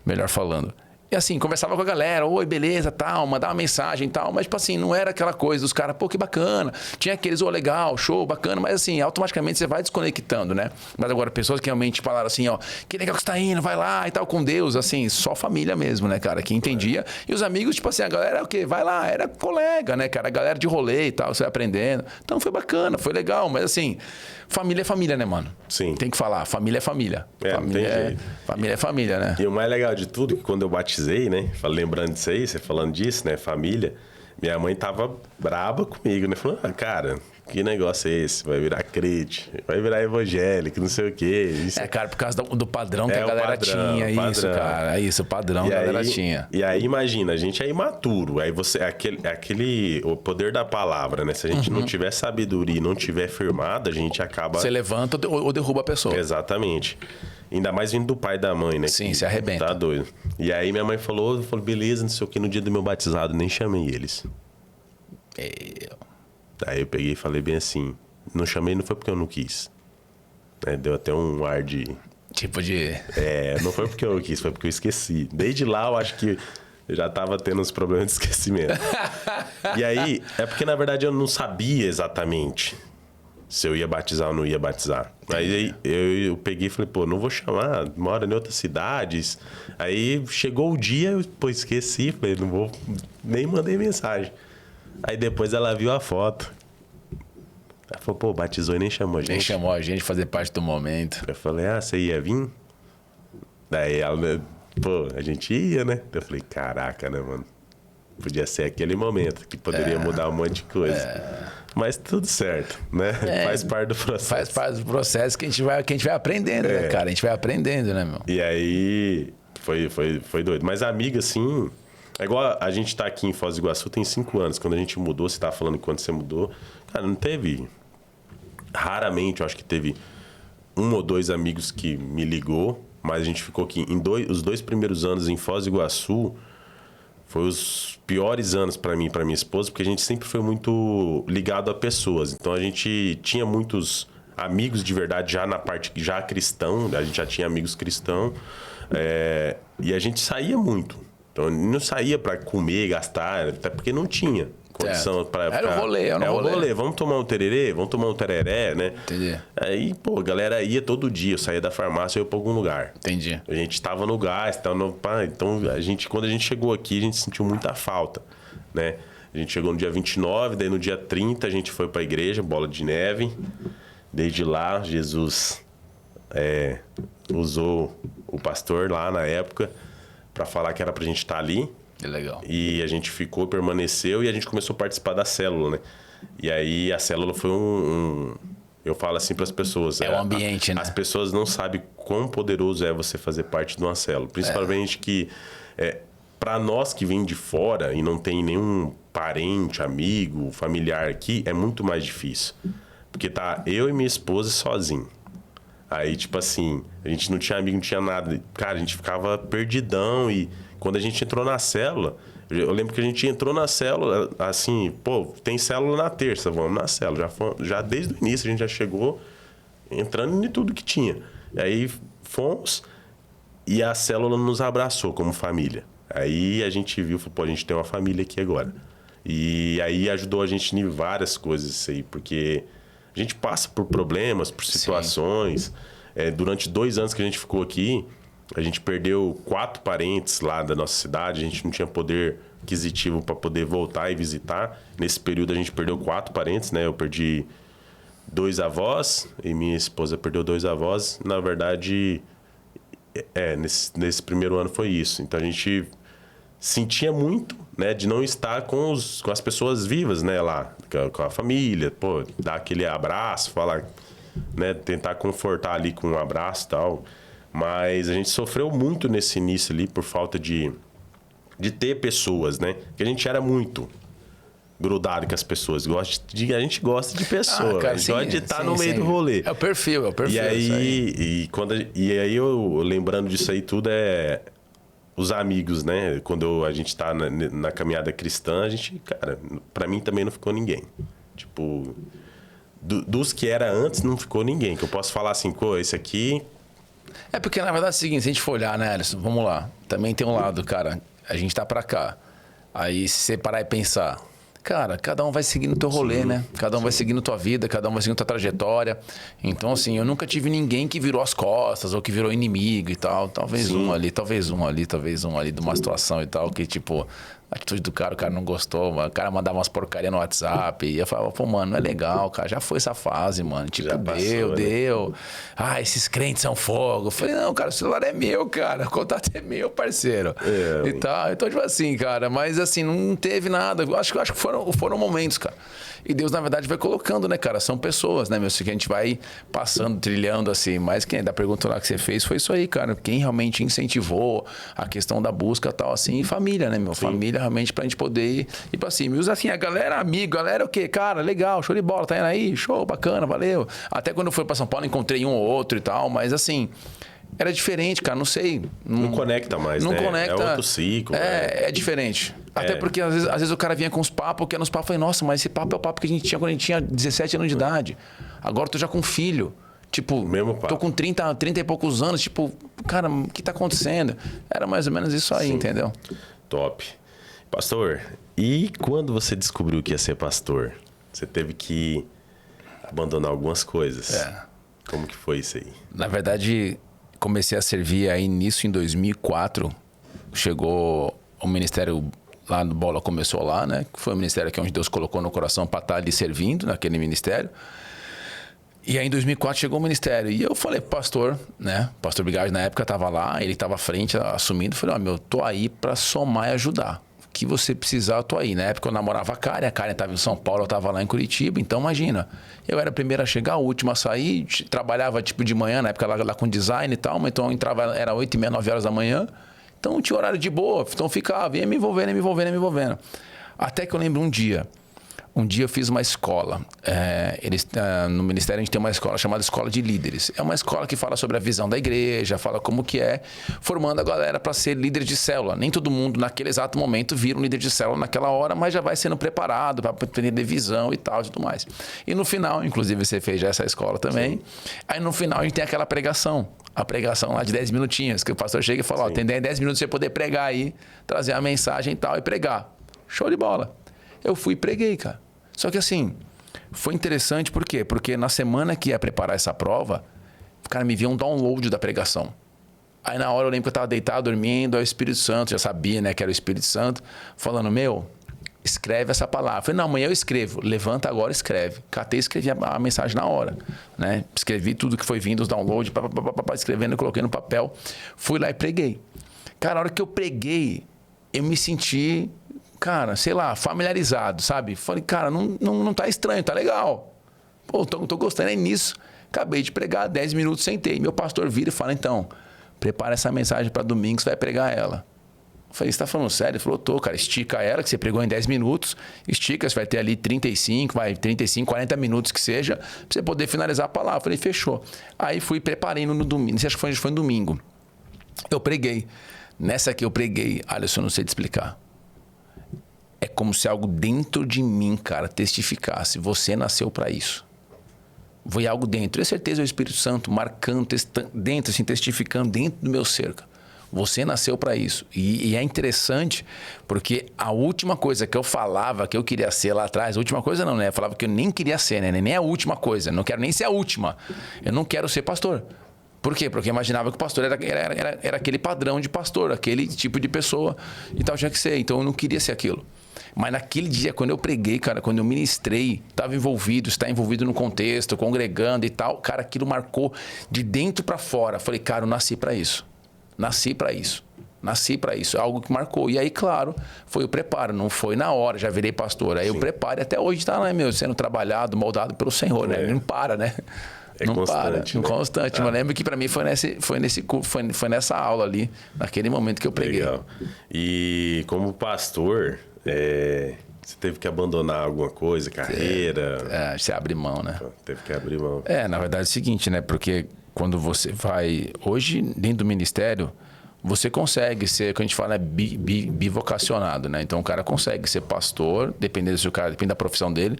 Melhor falando. E assim, conversava com a galera, oi, beleza, tal, mandava uma mensagem e tal, mas tipo assim, não era aquela coisa dos caras, pô, que bacana. Tinha aqueles, legal, show, bacana, mas assim, automaticamente você vai desconectando, né? Mas agora, pessoas que realmente falaram assim, que legal que você tá indo, vai lá e tal, com Deus, assim, só família mesmo, né, cara, que entendia. E os amigos, tipo assim, a galera, o quê? Vai lá, era colega, né, cara, a galera de rolê e tal, você vai aprendendo. Então foi bacana, foi legal, mas assim, família é família, né, mano? Sim. Tem que falar, família é família. Família é família, né? E o mais legal de tudo é que quando eu batizei, né? Lembrando disso aí, você falando disso, né? Família. Minha mãe tava braba comigo, né? Falando, cara, que negócio é esse? Vai virar crente, vai virar evangélico, não sei o quê. Isso... cara, por causa do padrão que a galera tinha. Isso, cara. É isso, o padrão que a galera tinha. E aí, imagina, a gente é imaturo. Aí você, o poder da palavra, né? Se a gente não tiver sabedoria e não tiver firmado, a gente acaba... Você levanta ou derruba a pessoa. Exatamente. Ainda mais vindo do pai e da mãe, né? Sim, se arrebenta. Tá doido. E aí minha mãe falou, beleza, não sei o que, no dia do meu batizado, nem chamei eles. Aí eu peguei e falei bem assim, não chamei não foi porque eu não quis. Deu até um ar de... Tipo de... não foi porque eu não quis, foi porque eu esqueci. Desde lá eu acho que eu já tava tendo uns problemas de esquecimento. E aí, é porque na verdade eu não sabia exatamente. se eu ia batizar ou não ia batizar. Aí eu peguei e falei, pô, não vou chamar, mora em outras cidades. Aí chegou o dia, pô, esqueci, falei, não vou, nem mandei mensagem. Aí depois ela viu a foto. Ela falou, pô, batizou e nem chamou a gente. Nem chamou a gente fazer parte do momento. Eu falei, você ia vir? Daí ela, pô, a gente ia, né? Eu falei, caraca, né, mano? Podia ser aquele momento que poderia mudar um monte de coisa. Mas tudo certo, né? Faz parte do processo. Faz parte do processo que a gente vai aprendendo, né, cara? A gente vai aprendendo, né, meu? E aí, foi doido. Mas amiga, assim... É igual a gente tá aqui em Foz do Iguaçu tem 5 anos. Quando a gente mudou, você tava falando quando você mudou. Cara, não teve... Raramente, eu acho que teve 1 ou 2 amigos que me ligou. Mas a gente ficou aqui os 2 primeiros anos em Foz do Iguaçu... Foi os piores anos para mim e para minha esposa, porque a gente sempre foi muito ligado a pessoas. Então a gente tinha muitos amigos de verdade já na parte já cristão, a gente já tinha amigos cristãos, e a gente saía muito. Então não saía para comer, gastar, até porque não tinha condição para. Era o rolê, era o rolê. Vamos tomar um tererê, vamos tomar um tereré, né? Entendi. Aí, pô, a galera ia todo dia, eu saía da farmácia e ia pra algum lugar. Entendi. A gente tava no gás, então quando a gente chegou aqui, a gente sentiu muita falta, né? A gente chegou no dia 29, daí no dia 30 a gente foi pra igreja, Bola de Neve. Desde lá, Jesus usou o pastor lá na época para falar que era pra gente estar ali. Que legal. E a gente ficou, permaneceu e a gente começou a participar da célula, né? E aí a célula foi eu falo assim para as pessoas. É o ambiente, né? As pessoas não sabem quão poderoso é você fazer parte de uma célula. Principalmente que, para nós que vem de fora e não tem nenhum parente, amigo, familiar aqui, é muito mais difícil. Porque tá eu e minha esposa sozinho. Aí, tipo assim, a gente não tinha amigo, não tinha nada. Cara, a gente ficava perdidão e... Quando a gente entrou na célula, eu lembro que a gente entrou na célula, assim, pô, tem célula na terça, vamos na célula. Já desde o início a gente já chegou entrando em tudo que tinha. E aí fomos e a célula nos abraçou como família. Aí a gente viu, falou, pô, a gente tem uma família aqui agora. E aí ajudou a gente em várias coisas isso aí, porque a gente passa por problemas, por situações. Durante 2 anos que a gente ficou aqui, a gente perdeu 4 parentes lá da nossa cidade. A gente não tinha poder aquisitivo para poder voltar e visitar. Nesse período a gente perdeu 4 parentes, né? Eu perdi 2 avós e minha esposa perdeu 2 avós. Na verdade, nesse primeiro ano foi isso. Então a gente sentia muito, né, de não estar com as pessoas vivas, né, lá, com a família, pô, dar aquele abraço, falar, né, tentar confortar ali com um abraço e tal. Mas a gente sofreu muito nesse início ali por falta de ter pessoas, né? Porque a gente era muito grudado com as pessoas. A gente gosta de pessoa, cara, a gente gosta de estar no meio do rolê. É o perfil. E aí, eu lembrando disso aí tudo, os amigos, né? Quando a gente tá na caminhada cristã, a gente, cara, pra mim também não ficou ninguém. Tipo, dos que era antes, não ficou ninguém. Que eu posso falar assim, pô, esse aqui... É porque, na verdade, é o seguinte, se a gente for olhar, né, Alisson? Vamos lá. Também tem um lado, cara, a gente tá pra cá. Aí, se você parar e pensar, cara, cada um vai seguindo o teu rolê, né? Cada um vai seguindo tua vida, cada um vai seguindo tua trajetória. Então, assim, eu nunca tive ninguém que virou as costas ou que virou inimigo e tal. Talvez um ali de uma situação e tal, que tipo... A atitude do cara, o cara não gostou, mano. O cara mandava umas porcaria no WhatsApp. E eu falava, pô, mano, não é legal, cara. Já foi essa fase, mano. Tipo, já passou, deu. Ah, esses crentes são fogo. Eu falei, não, cara, o celular é meu, cara. O contato é meu, parceiro. E tal. Então, tipo assim, cara. Mas assim, não teve nada. Eu acho que foram momentos, cara. E Deus, na verdade, vai colocando, né, cara? São pessoas, né, meu? Que a gente vai passando, trilhando, assim. Mas da pergunta lá que você fez foi isso aí, cara. Quem realmente incentivou a questão da busca e tal, assim. E família, né, meu? Sim. Família, realmente, pra gente poder ir pra cima. E usa assim, a galera, amigo, galera o quê? Cara, legal, show de bola, tá indo aí? Show, bacana, valeu. Até quando eu fui pra São Paulo, encontrei um ou outro e tal. Mas, assim... Era diferente, cara, não sei. Não conecta mais, não né? Conecta. É outro ciclo. É diferente. Até porque às vezes o cara vinha com os papos, que nos papos, eu falei, nossa, mas esse papo é o papo que a gente tinha quando a gente tinha 17 anos de idade. Agora eu tô já com filho. Tipo, mesmo papo. Tô com 30 e poucos anos. Tipo, cara, o que tá acontecendo? Era mais ou menos isso aí, entendeu? Top. Pastor, e quando você descobriu que ia ser pastor? Você teve que abandonar algumas coisas. Como que foi isso aí? Na verdade, comecei a servir aí nisso em 2004. Chegou o ministério lá no Bola, começou lá, né? Que foi o ministério que onde Deus colocou no coração para estar ali servindo naquele ministério. E aí em 2004 chegou o ministério. E eu falei, pastor, né? Pastor Bigard na época estava lá, ele estava à frente, assumindo. Falei, meu, tô aí para somar e ajudar. O que você precisar, eu tô aí. Na época eu namorava a Karen estava em São Paulo, eu estava lá em Curitiba. Então imagina, eu era a primeira a chegar, a última a sair. Trabalhava tipo de manhã, na época lá com design e tal. Mas então eu entrava, era 8h30, 9 horas da manhã. Então tinha horário de boa. Então ficava, ia me envolvendo. Até que eu lembro um dia eu fiz uma escola. No Ministério a gente tem uma escola chamada Escola de Líderes. É uma escola que fala sobre a visão da igreja, fala como que é, formando a galera para ser líder de célula. Nem todo mundo naquele exato momento vira um líder de célula naquela hora, mas já vai sendo preparado para aprender visão e tal e tudo mais. E no final, inclusive você fez já essa escola também, aí no final a gente tem aquela pregação. A pregação lá de 10 minutinhos, que o pastor chega e fala, tem 10 minutos pra você poder pregar aí, trazer a mensagem e tal, e pregar. Show de bola. Eu fui e preguei, cara. Só que assim, foi interessante, por quê? Porque na semana que ia preparar essa prova, o cara me viu um download da pregação. Aí na hora eu lembro que eu tava deitado, dormindo, aí o Espírito Santo, já sabia, né, que era o Espírito Santo, falando, escreve essa palavra. Eu falei, não, amanhã eu escrevo. Levanta agora e escreve. Catei e escrevi a mensagem na hora, né? Escrevi tudo que foi vindo, os downloads, escrevendo, coloquei no papel. Fui lá e preguei. Cara, a hora que eu preguei, eu me senti, cara, sei lá, familiarizado, sabe? Falei, cara, não tá estranho, tá legal. Pô, tô gostando, é nisso. Acabei de pregar, 10 minutos, sentei. Meu pastor vira e fala, então, prepara essa mensagem para domingo, você vai pregar ela. Eu falei, você tá falando sério? Ele falou, tô, cara, estica ela, que você pregou em 10 minutos, estica, você vai ter ali 35, 40 minutos que seja, pra você poder finalizar a palavra. Eu falei, fechou. Aí fui preparando no domingo, acho que foi no domingo. Eu preguei. Nessa aqui eu preguei, Alisson, eu não sei te explicar. É como se algo dentro de mim, cara, testificasse. Você nasceu para isso. Foi algo dentro. Eu certeza é o Espírito Santo marcando dentro, assim, testificando dentro do meu ser, cara. Você nasceu para isso. E é interessante porque a última coisa que eu falava que eu queria ser lá atrás, a última coisa não, né? Eu falava que eu nem queria ser, né? Nem a última coisa. Não quero nem ser a última. Eu não quero ser pastor. Por quê? Porque eu imaginava que o pastor era aquele padrão de pastor, aquele tipo de pessoa e tal, tinha que ser. Então eu não queria ser aquilo. Mas naquele dia, quando eu preguei, cara, quando eu ministrei, estava envolvido, está envolvido no contexto, congregando e tal, cara, aquilo marcou de dentro para fora. Falei, cara, eu nasci para isso. Nasci para isso, algo que marcou. E aí, claro, foi o preparo, não foi na hora, já virei pastor. Aí o preparo até hoje está, né, sendo trabalhado, moldado pelo Senhor, né? Não para, né? Não constante, para, constante. Mas lembro que para mim foi nessa aula ali, naquele momento que eu preguei. Legal. E como pastor, você teve que abandonar alguma coisa, carreira? Você abre mão, né? Teve que abrir mão. Na verdade é o seguinte, né? Porque quando você vai... Hoje, dentro do ministério, você consegue ser, o que a gente fala, bivocacionado, né? Então, o cara consegue ser pastor, dependendo se o cara, depende da profissão dele,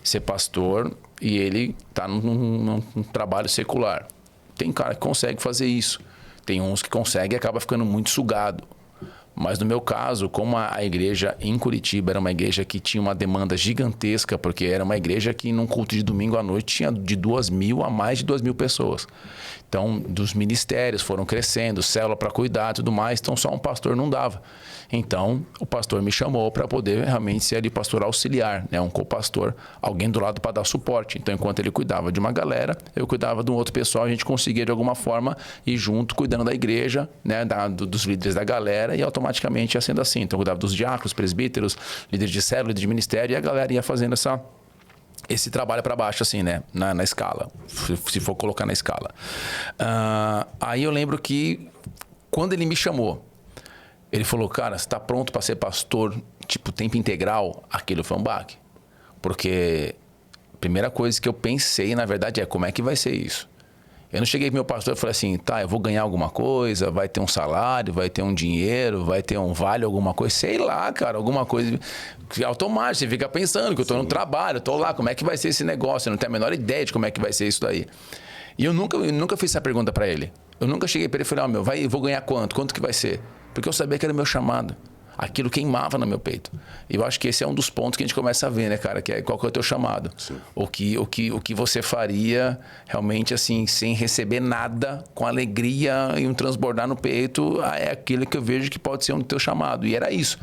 ser pastor e ele tá num trabalho secular. Tem cara que consegue fazer isso. Tem uns que conseguem e acaba ficando muito sugado. Mas no meu caso, como a igreja em Curitiba era uma igreja que tinha uma demanda gigantesca, porque era uma igreja que num culto de domingo à noite tinha de 2.000 a mais de 2.000 pessoas. Então, dos ministérios foram crescendo, célula para cuidar e tudo mais, então só um pastor não dava. Então, o pastor me chamou para poder realmente ser ali pastor auxiliar, né? Um co-pastor, alguém do lado para dar suporte. Então, enquanto ele cuidava de uma galera, eu cuidava de um outro pessoal, a gente conseguia de alguma forma ir junto, cuidando da igreja, né? Dos líderes da galera, e automaticamente ia sendo assim. Então, eu cuidava dos diáconos, presbíteros, líderes de célula, líderes de ministério, e a galera ia fazendo esse trabalho para baixo, assim, né? Na escala, se for colocar na escala. Aí eu lembro que, quando ele me chamou, ele falou, cara, você está pronto para ser pastor, tipo, tempo integral? Aquilo foi um baque. Porque a primeira coisa que eu pensei, na verdade, é como é que vai ser isso? Eu não cheguei pro meu pastor e falei assim, tá, eu vou ganhar alguma coisa, vai ter um salário, vai ter um dinheiro, vai ter um vale, alguma coisa, sei lá, cara, alguma coisa automático, você fica pensando que eu tô no trabalho, eu tô lá, como é que vai ser esse negócio? Eu não tenho a menor ideia de como é que vai ser isso daí. E eu nunca fiz essa pergunta para ele. Eu nunca cheguei para ele e falei, eu vou ganhar quanto? Quanto que vai ser? Porque eu sabia que era o meu chamado. aquilo queimava no meu peito. E eu acho que esse é um dos pontos que a gente começa a ver, né, cara? Que é qual que é o teu chamado. Sim. O que você faria realmente assim, sem receber nada, com alegria e um transbordar no peito, é aquilo que eu vejo que pode ser um teu chamado. E era isso.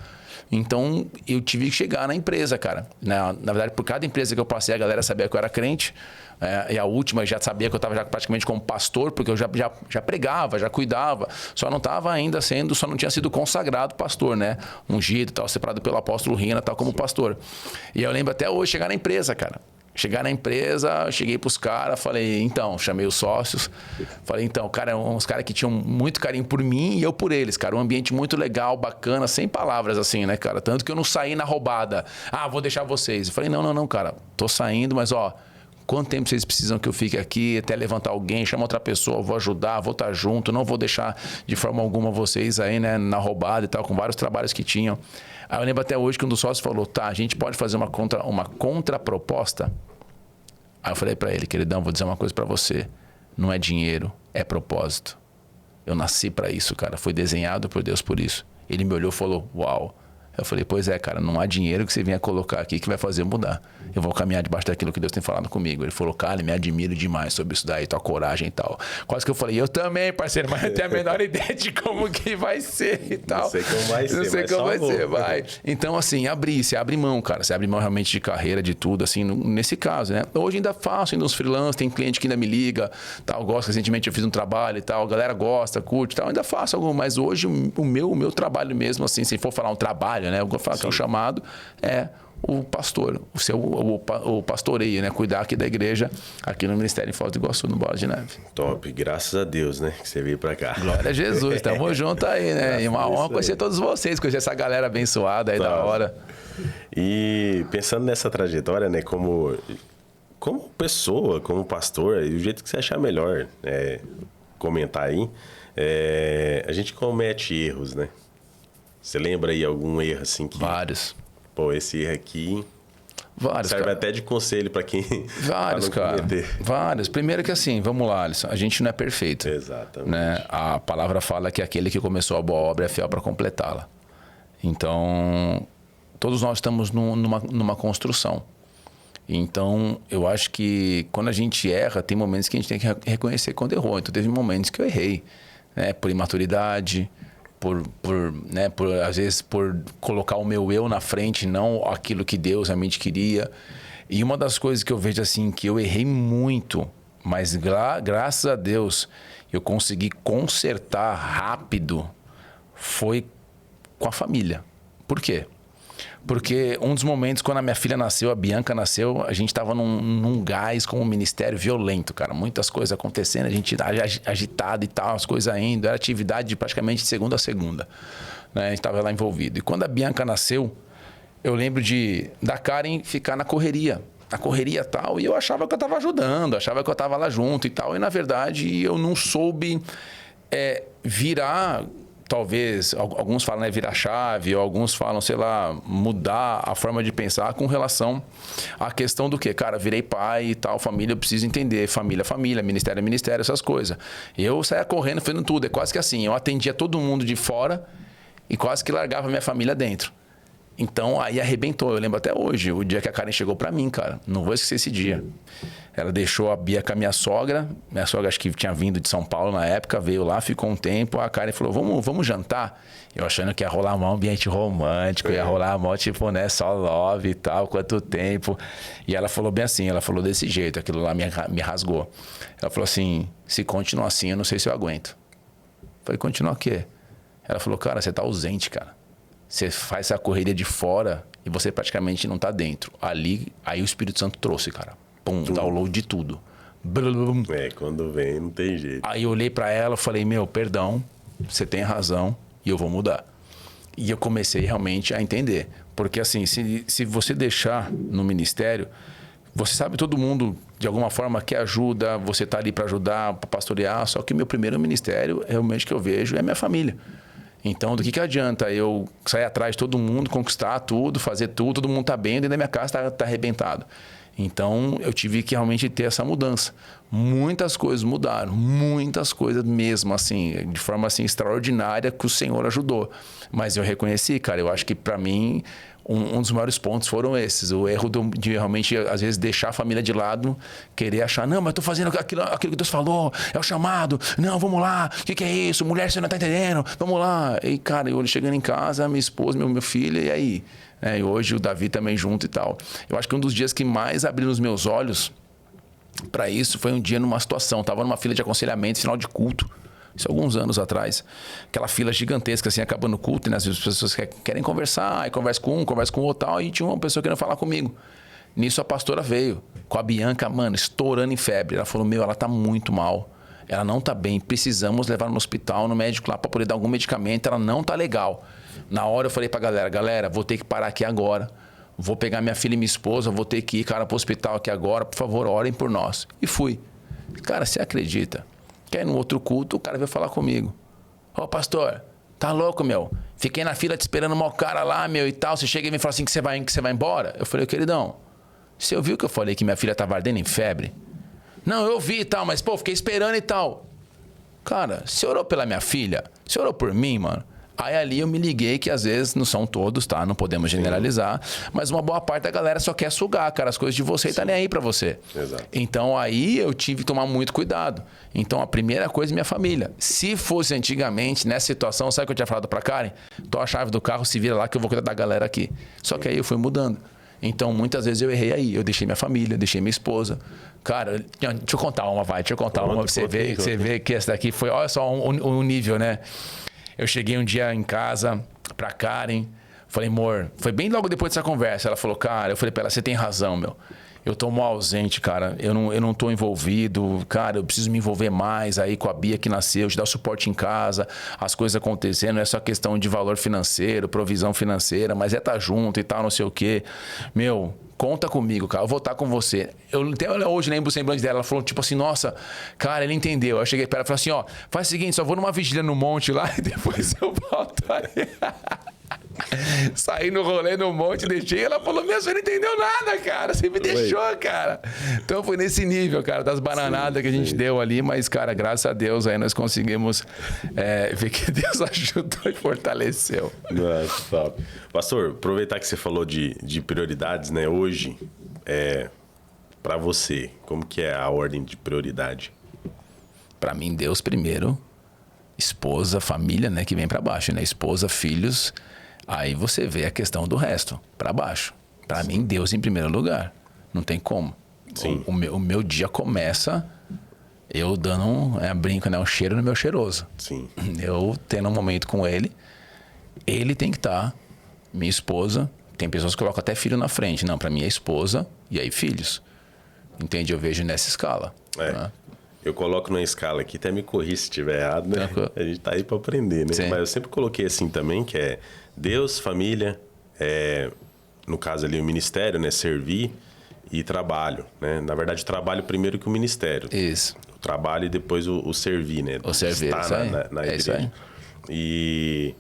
Então, eu tive que chegar na empresa, cara. Na verdade, por cada empresa que eu passei, a galera sabia que eu era crente. E a última já sabia que eu estava praticamente como pastor, porque eu já pregava, já cuidava. Só não estava ainda só não tinha sido consagrado pastor, né? Ungido e tal, separado pelo apóstolo Rina, tal, como pastor. E eu lembro até hoje chegar na empresa, cara. Chegar na empresa, cheguei pros caras, falei, então, chamei os sócios. Falei, então, cara, uns caras que tinham muito carinho por mim e eu por eles, cara. Um ambiente muito legal, bacana, sem palavras assim, né, cara? Tanto que eu não saí na roubada. Vou deixar vocês. Eu falei, não, cara, tô saindo, mas ó, quanto tempo vocês precisam que eu fique aqui até levantar alguém, chama outra pessoa, vou ajudar, vou estar junto, não vou deixar de forma alguma vocês aí, né, na roubada e tal, com vários trabalhos que tinham. Aí eu lembro até hoje que um dos sócios falou, tá, a gente pode fazer uma contraproposta? Aí eu falei para ele, queridão, vou dizer uma coisa para você, não é dinheiro, é propósito. Eu nasci para isso, cara, fui desenhado por Deus por isso. Ele me olhou e falou, uau. Eu falei, pois é, cara, não há dinheiro que você venha colocar aqui que vai fazer mudar. Eu vou caminhar debaixo daquilo que Deus tem falado comigo. Ele falou, cara, me admiro demais sobre isso daí, tua coragem e tal. Quase que eu falei, eu também, parceiro, mas eu tenho a menor ideia de como que vai ser e tal. Não sei como vai ser, não sei como vai ser, vai. Então, assim, você abre mão, cara. Você abre mão realmente de carreira, de tudo, assim, nesse caso, né? Hoje ainda faço, ainda uns freelance, tem cliente que ainda me liga, tal, gosta, recentemente eu fiz um trabalho e tal, a galera gosta, curte e tal, ainda faço algum, mas hoje o meu trabalho mesmo, assim, se for falar um trabalho, né? Eu vou falar que é o chamado, é o pastor, o pastoreio, né? Cuidar aqui da igreja, aqui no Ministério em Foz do Iguaçu, no Bola de Neve. Top, graças a Deus, né? Que você veio pra cá. Glória a Jesus, tamo junto aí, né? E uma honra conhecer todos vocês, conhecer essa galera abençoada aí da hora. E pensando nessa trajetória, né? Como pessoa, como pastor, e o jeito que você achar melhor comentar aí, a gente comete erros, né? Você lembra aí algum erro assim que... Vários. Pô, esse erro aqui... Vários, serve cara. até de conselho para quem... Vários, cara. Vários. Primeiro que assim, vamos lá, Alisson. A gente não é perfeito. Exatamente. Né? A palavra fala que aquele que começou a boa obra é fiel para completá-la. Então, todos nós estamos numa construção. Então, eu acho que quando a gente erra, tem momentos que a gente tem que reconhecer quando errou. Então, teve momentos que eu errei, né? Por imaturidade... às vezes por colocar o meu eu na frente, não aquilo que Deus realmente queria. E uma das coisas que eu vejo assim, que eu errei muito, mas graças a Deus eu consegui consertar rápido, foi com a família. Por quê? Porque um dos momentos, quando a minha filha nasceu, a Bianca nasceu, a gente estava num gás com um ministério violento, cara. Muitas coisas acontecendo, a gente agitado e tal, as coisas indo. Era atividade praticamente de segunda a segunda. Né? A gente estava lá envolvido. E quando a Bianca nasceu, eu lembro da Karen ficar na correria. Na correria tal, e eu achava que eu estava ajudando, achava que eu estava lá junto e tal. E, na verdade, eu não soube virar... Talvez, alguns falam virar chave, ou alguns falam, sei lá, mudar a forma de pensar com relação à questão do quê? Cara, virei pai e tal, família, eu preciso entender. Família, ministério é ministério, essas coisas. Eu saía correndo, fazendo tudo. É quase que assim, eu atendia todo mundo de fora e quase que largava minha família dentro. Então, aí arrebentou. Eu lembro até hoje, o dia que a Karen chegou pra mim, cara. Não vou esquecer esse dia. Ela deixou a Bia com a minha sogra. Minha sogra acho que tinha vindo de São Paulo na época, veio lá, ficou um tempo. A Karen falou, vamos jantar? Eu achando que ia rolar um ambiente romântico, ia rolar um tipo, né, só love e tal, quanto tempo. E ela falou bem assim, ela falou desse jeito, aquilo lá me rasgou. Ela falou assim, se continuar assim, eu não sei se eu aguento. Eu falei, continuar o quê? Ela falou, cara, você tá ausente, cara. Você faz essa correria de fora e você praticamente não tá dentro. Aí o Espírito Santo trouxe, cara. Pum, download de tudo. Blum. Quando vem, não tem jeito. Aí eu olhei pra ela e falei, perdão, você tem razão e eu vou mudar. E eu comecei realmente a entender. Porque assim, se você deixar no ministério, você sabe, todo mundo de alguma forma quer ajuda, você tá ali para ajudar, para pastorear, só que o meu primeiro ministério, realmente que eu vejo, é minha família. Então, do que adianta eu sair atrás de todo mundo, conquistar tudo, fazer tudo, todo mundo tá bem, dentro da minha casa tá arrebentado. Então, eu tive que realmente ter essa mudança. Muitas coisas mudaram, muitas coisas mesmo, assim, de forma assim, extraordinária que o Senhor ajudou. Mas eu reconheci, cara, eu acho que para mim, um dos maiores pontos foram esses. O erro de realmente, às vezes, deixar a família de lado, querer achar, não, mas eu tô fazendo aquilo que Deus falou, é o chamado, não, vamos lá, o que é isso? Mulher, você não tá entendendo, vamos lá. E, cara, eu chegando em casa, minha esposa, meu filho, e aí? E hoje o Davi também junto e tal. Eu acho que um dos dias que mais abriram os meus olhos para isso foi um dia numa situação. Estava numa fila de aconselhamento, final de culto. Isso alguns anos atrás. Aquela fila gigantesca, assim, acabando o culto. E às vezes as pessoas querem conversar. Aí conversa com um, conversa com o outro tal. E tinha uma pessoa querendo falar comigo. Nisso a pastora veio com a Bianca, mano, estourando em febre. Ela falou, ela tá muito mal. Ela não tá bem. Precisamos levar no hospital, no médico lá, para poder dar algum medicamento. Ela não tá legal. Na hora eu falei pra galera, vou ter que parar aqui agora. Vou pegar minha filha e minha esposa, vou ter que ir, cara, pro hospital aqui agora. Por favor, orem por nós. E fui. Cara, você acredita que aí no outro culto o cara veio falar comigo. Ô, pastor, tá louco, meu? Fiquei na fila te esperando o cara lá, meu, e tal. Você chega e me fala assim que você vai embora. Eu falei, queridão, você ouviu que eu falei que minha filha tava ardendo em febre? Não, eu vi e tal, mas, pô, fiquei esperando e tal. Cara, você orou pela minha filha? Você orou por mim, mano? Aí ali eu me liguei que às vezes não são todos, tá? Não podemos generalizar. Mas uma boa parte da galera só quer sugar, cara, as coisas de você e tá nem aí pra você. Exato. Então aí eu tive que tomar muito cuidado. Então a primeira coisa é minha família. Se fosse antigamente, nessa situação, sabe o que eu tinha falado pra Karen? Toma a chave do carro, se vira lá que eu vou cuidar da galera aqui. Só que aí eu fui mudando. Então muitas vezes eu errei aí. Eu deixei minha família, deixei minha esposa. Cara, deixa eu contar uma, vai. Deixa eu contar uma pra você ver que essa daqui foi... Olha só um nível, né? Eu cheguei um dia em casa pra Karen, falei, amor, foi bem logo depois dessa conversa. Ela falou, cara, eu falei pra ela, você tem razão, meu. Eu tô mal ausente, cara. Eu não tô envolvido. Cara, eu preciso me envolver mais aí com a Bia que nasceu, te dar suporte em casa, as coisas acontecendo. Não é só questão de valor financeiro, provisão financeira, mas é estar junto e tal, não sei o quê. Meu, conta comigo, cara. Eu vou estar com você. Eu até hoje lembro o semblante dela. Ela falou tipo assim, nossa, cara, ele entendeu. Eu cheguei pra ela e falei assim, ó, faz o seguinte, só vou numa vigília no monte lá e depois eu volto aí. Saí no rolê no monte, deixei. Ela falou, meu, você não entendeu nada, cara. Você me deixou, cara. Então foi nesse nível, cara, das bananadas que a gente deu ali. Mas, cara, graças a Deus aí nós conseguimos ver que Deus ajudou e fortaleceu. Nossa, top. Pastor, aproveitar que você falou de prioridades, né? Hoje, pra você, como que é a ordem de prioridade? Pra mim, Deus primeiro, esposa, família, né? Que vem pra baixo, né? Esposa, filhos... Aí você vê a questão do resto, para baixo. Para mim, Deus em primeiro lugar. Não tem como. Sim. O meu dia começa eu dando brinco, né? Um cheiro no meu cheiroso. Sim. Eu tendo um momento com ele. Ele tem que estar. Minha esposa. Tem pessoas que colocam até filho na frente. Não, para mim é esposa e aí filhos. Entende? Eu vejo nessa escala. Né? Eu coloco na escala aqui, até me corri se estiver errado, né? A gente tá aí para aprender, né? Sim. Mas eu sempre coloquei assim também, que é Deus, família, no caso ali o ministério, né? Servir e trabalho, né? Na verdade, trabalho primeiro que o ministério. Isso. O trabalho e depois o servir, né? O servir, estar na igreja. Isso aí. E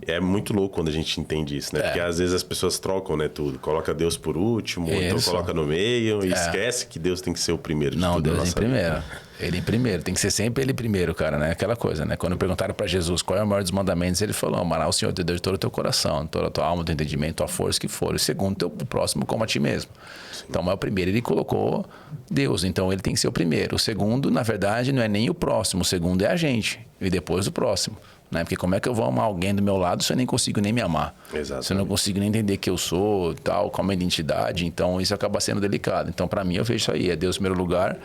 é muito louco quando a gente entende isso, né? Porque às vezes as pessoas trocam, né, tudo. Coloca Deus por último, ou então coloca no meio e esquece que Deus tem que ser o primeiro de tudo. Não, Deus em primeiro. Vida. Ele em primeiro. Tem que ser sempre ele primeiro, cara, né? Aquela coisa, né? Quando perguntaram pra Jesus qual é o maior dos mandamentos, ele falou, amará o Senhor teu Deus de todo o teu coração, toda a tua alma, teu entendimento, tua força, que for. E segundo, o próximo como a ti mesmo. Sim. Então, mas o primeiro ele colocou Deus, então ele tem que ser o primeiro. O segundo, na verdade, não é nem o próximo. O segundo é a gente. E depois o próximo. Né? Porque como é que eu vou amar alguém do meu lado se eu nem consigo nem me amar? Exatamente. Se eu não consigo nem entender quem eu sou, tal, qual a minha identidade, então isso acaba sendo delicado. Então, para mim, eu vejo isso aí. É Deus em primeiro lugar,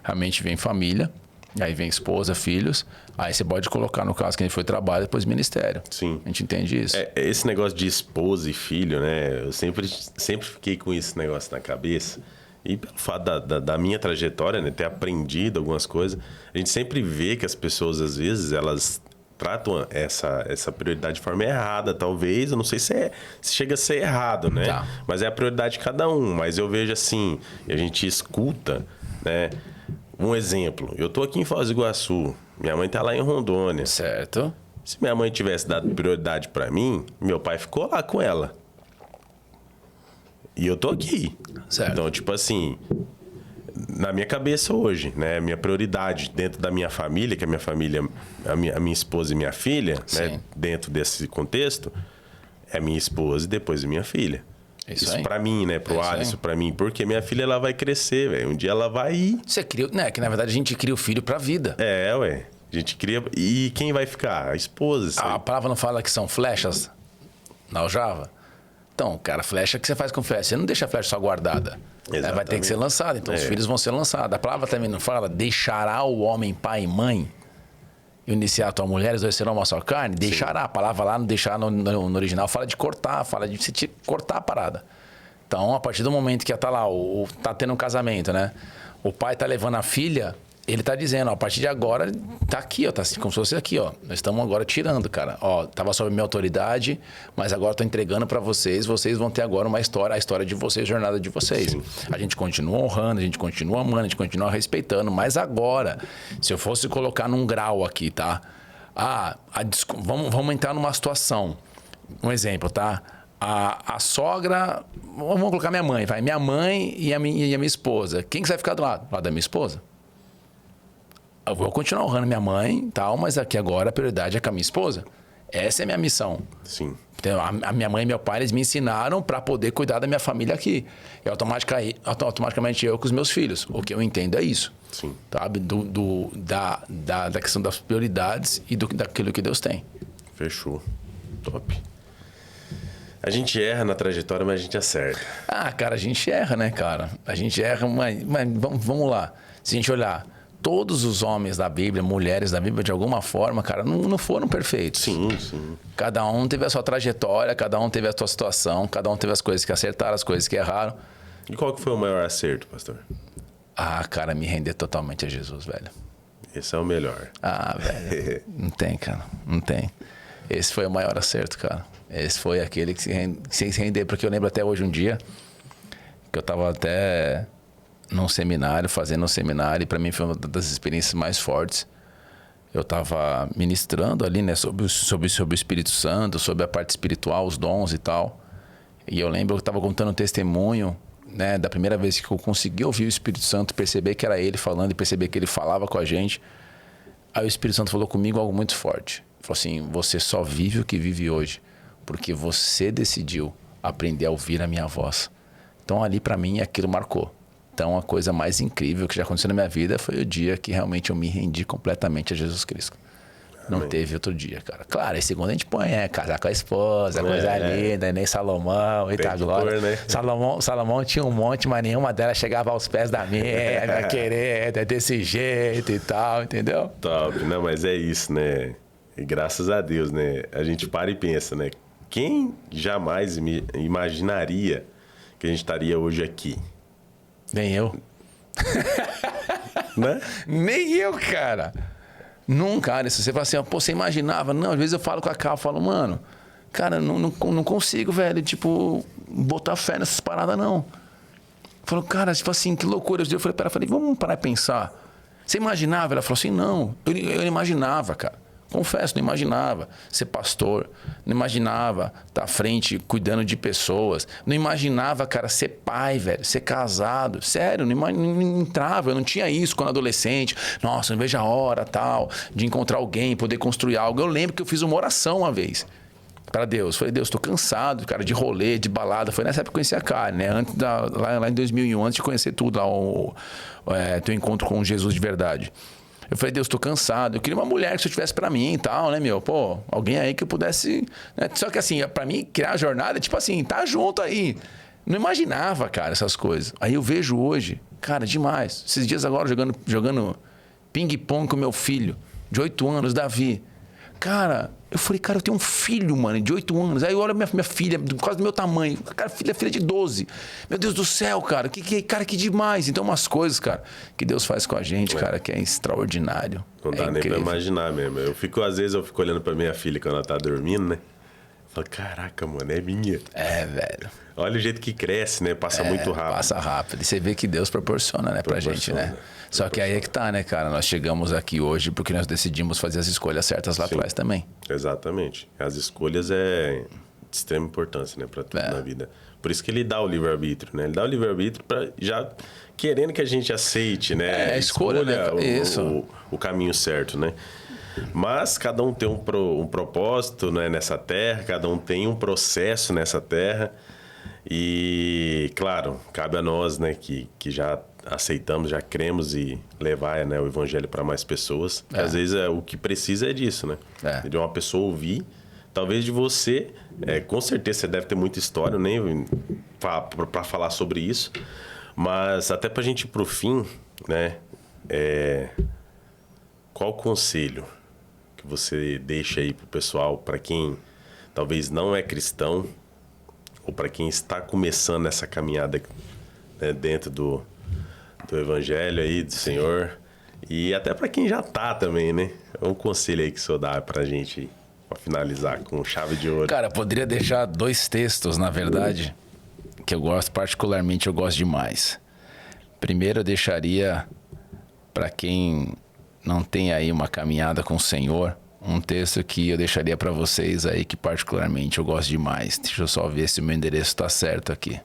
realmente vem família, aí vem esposa, filhos, aí você pode colocar, no caso que a gente foi trabalho, depois ministério. Sim. A gente entende isso. Esse negócio de esposa e filho, né? Eu sempre fiquei com esse negócio na cabeça. E pelo fato da minha trajetória, né? Ter aprendido algumas coisas, a gente sempre vê que as pessoas, às vezes, elas tratam essa prioridade de forma errada, talvez. Eu não sei se chega a ser errado, né? Tá. Mas é a prioridade de cada um. Mas eu vejo assim, e a gente escuta, né? Um exemplo, eu tô aqui em Foz do Iguaçu, minha mãe tá lá em Rondônia. Certo. Se minha mãe tivesse dado prioridade para mim, meu pai ficou lá com ela. E eu tô aqui. Certo. Então, tipo assim, na minha cabeça hoje, né? Minha prioridade dentro da minha família, que a minha família, a minha esposa e minha filha, né? Dentro desse contexto, é minha esposa e depois a minha filha. Isso pra mim, né? Pro Alisson, pra mim. Porque minha filha, ela vai crescer, velho. Um dia ela vai ir. Você cria... Né? Que na verdade a gente cria o filho pra vida. É, ué. A gente cria... E quem vai ficar? A esposa. A palavra não fala que são flechas na aljava? Então, cara, flecha que você faz com flecha. Você não deixa a flecha só guardada. Ela vai ter que ser lançada. Então, os filhos vão ser lançados. A palavra também não fala, deixará o homem pai e mãe e iniciar a tua mulher, os dois serão uma só carne? Deixará. A palavra lá, não deixar no original, fala de cortar, fala de você cortar a parada. Então, a partir do momento que tá lá, tá tendo um casamento, né? O pai tá levando a filha... Ele tá dizendo, ó, a partir de agora, tá aqui, ó, tá como se fosse aqui, ó. Nós estamos agora tirando, cara. Ó, tava sob minha autoridade, mas agora eu tô entregando para vocês. Vocês vão ter agora uma história, a história de vocês, a jornada de vocês. Sim. A gente continua honrando, a gente continua amando, a gente continua respeitando. Mas agora, se eu fosse colocar num grau aqui, tá? Vamos entrar numa situação. Um exemplo, tá? A sogra... Vamos colocar minha mãe, vai. Minha mãe e a minha esposa. Quem que vai ficar do lado? Do lado da minha esposa? Eu vou continuar honrando minha mãe e tal, mas aqui agora a prioridade é com a minha esposa. Essa é a minha missão. Sim. Então, a minha mãe e meu pai, eles me ensinaram para poder cuidar da minha família aqui. E automaticamente eu com os meus filhos. O que eu entendo é isso. Sim. Sabe? Da questão das prioridades e daquilo que Deus tem. Fechou. Top. A gente erra na trajetória, mas a gente acerta. Cara, a gente erra, né, cara? A gente erra, mas vamos lá. Se a gente olhar... Todos os homens da Bíblia, mulheres da Bíblia, de alguma forma, cara, não foram perfeitos. Sim, sim. Cada um teve a sua trajetória, cada um teve a sua situação, cada um teve as coisas que acertaram, as coisas que erraram. E qual que foi o maior acerto, pastor? Cara, me render totalmente a Jesus, velho. Esse é o melhor. Velho. Não tem, cara. Não tem. Esse foi o maior acerto, cara. Esse foi aquele que se render, porque eu lembro até hoje um dia que eu tava até... fazendo um seminário, e para mim foi uma das experiências mais fortes. Eu estava ministrando ali, né, sobre o Espírito Santo, sobre a parte espiritual, os dons e tal. E eu lembro que eu estava contando um testemunho, né, da primeira vez que eu consegui ouvir o Espírito Santo, perceber que era ele falando e perceber que ele falava com a gente. Aí o Espírito Santo falou comigo algo muito forte. Ele falou assim: você só vive o que vive hoje, porque você decidiu aprender a ouvir a minha voz. Então ali para mim aquilo marcou. Então, a coisa mais incrível que já aconteceu na minha vida foi o dia que realmente eu me rendi completamente a Jesus Cristo. Não teve outro dia, cara. Claro, aí segundo a gente põe, casar com a esposa, coisa linda, nem Salomão, e tá glória. Né? Salomão tinha um monte, mas nenhuma delas chegava aos pés da minha, querer, desse jeito e tal, entendeu? Top, não, mas é isso, né? E graças a Deus, né? A gente para e pensa, né? Quem jamais imaginaria que a gente estaria hoje aqui? Nem eu. Né? Nem eu, cara. Nunca, cara. Se você fala assim, pô, você imaginava? Não, às vezes eu falo com a Cal, eu falo, mano, cara, não consigo, velho, tipo, botar fé nessas paradas, não. Eu falo, cara, tipo assim, que loucura. Eu falei, vamos parar e pensar. Você imaginava? Ela falou assim, não, eu imaginava, cara. Confesso, não imaginava ser pastor, não imaginava estar à frente cuidando de pessoas, não imaginava, cara, ser pai, velho, ser casado, sério, não entrava, eu não tinha isso quando adolescente, nossa, não vejo a hora, tal, de encontrar alguém, poder construir algo. Eu lembro que eu fiz uma oração uma vez para Deus, falei, Deus, tô cansado, cara, de rolê, de balada. Foi nessa época que eu conheci a Karen, né, lá em 2001, antes de conhecer tudo, lá teu encontro com Jesus de verdade. Eu falei, Deus, tô cansado. Eu queria uma mulher que isso tivesse pra mim e tal, né, meu? Pô, alguém aí que eu pudesse... Né? Só que assim, pra mim, criar a jornada é tipo assim, tá junto aí. Não imaginava, cara, essas coisas. Aí eu vejo hoje, cara, demais. Esses dias agora jogando ping-pong com meu filho, de 8 anos, Davi. Cara, eu falei, cara, eu tenho um filho, mano, de 8 anos. Aí eu olho minha filha, quase do meu tamanho. Cara, filha de 12. Meu Deus do céu, cara, que demais. Então, umas coisas, cara, que Deus faz com a gente, cara, que é extraordinário. Não dá nem pra imaginar mesmo. Às vezes eu fico olhando pra minha filha quando ela tá dormindo, né? Falo, caraca, mano, é minha. É, velho. Olha o jeito que cresce, né? Passa muito rápido. Passa rápido. E você vê que Deus proporciona, né, pra gente, né? Só que aí é que tá, né, cara? Nós chegamos aqui hoje porque nós decidimos fazer as escolhas certas lá atrás também. Exatamente. As escolhas é de extrema importância, né, pra tudo na vida. Por isso que ele dá o livre-arbítrio, né? Ele dá o livre-arbítrio para já querendo que a gente aceite, né? A escolha, né? O caminho certo, né? Mas cada um tem um propósito, né, nessa terra, cada um tem um processo nessa terra. E, claro, cabe a nós, né, que já aceitamos, já cremos e levar, né, o evangelho para mais pessoas. Às vezes o que precisa é disso, né? De uma pessoa ouvir, talvez de você, com certeza você deve ter muita história, nem para falar sobre isso, mas até para a gente ir para o fim, né, qual o conselho que você deixa aí pro pessoal, para quem talvez não é cristão, ou para quem está começando essa caminhada, né, dentro do evangelho aí do Senhor, e até para quem já tá também, né? Um conselho aí que o senhor dá pra gente, para finalizar com chave de ouro. Cara, poderia deixar 2 textos, na verdade, que eu gosto, particularmente eu gosto demais. Primeiro eu deixaria, para quem não tem aí uma caminhada com o Senhor, um texto que eu deixaria para vocês aí, que particularmente eu gosto demais. Deixa eu só ver se o meu endereço está certo aqui.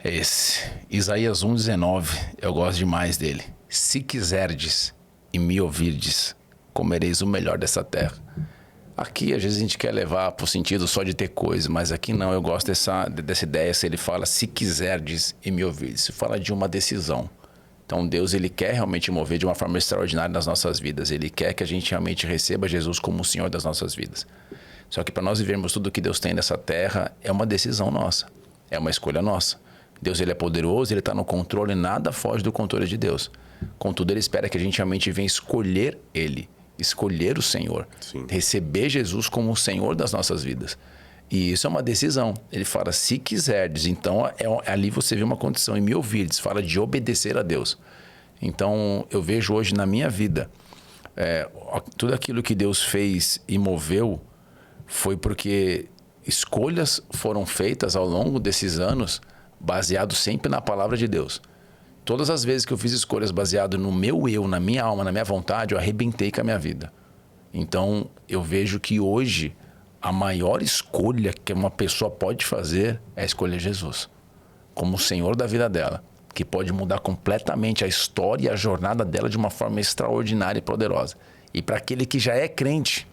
É esse, Isaías 1:19, eu gosto demais dele. Se quiserdes e me ouvirdes, comereis o melhor dessa terra. Aqui, às vezes, a gente quer levar para o sentido só de ter coisa, mas aqui não, eu gosto dessa ideia. Se ele fala, se quiserdes e me ouvirdes, isso fala de uma decisão. Então, Deus, ele quer realmente mover de uma forma extraordinária nas nossas vidas. Ele quer que a gente realmente receba Jesus como o Senhor das nossas vidas. Só que para nós vivermos tudo o que Deus tem nessa terra, é uma decisão nossa. É uma escolha nossa. Deus, ele é poderoso, ele está no controle, nada foge do controle de Deus. Contudo, ele espera que a gente realmente venha escolher ele, escolher o Senhor. Sim. Receber Jesus como o Senhor das nossas vidas. E isso é uma decisão. Ele fala, se quiserdes. Então, ali você vê uma condição. E me ouvirdes, fala de obedecer a Deus. Então, eu vejo hoje na minha vida, tudo aquilo que Deus fez e moveu foi porque escolhas foram feitas ao longo desses anos, baseado sempre na palavra de Deus. Todas as vezes que eu fiz escolhas baseado no meu eu, na minha alma, na minha vontade, eu arrebentei com a minha vida. Então, eu vejo que hoje a maior escolha que uma pessoa pode fazer é escolher Jesus como o Senhor da vida dela, que pode mudar completamente a história e a jornada dela de uma forma extraordinária e poderosa. E para aquele que já é crente,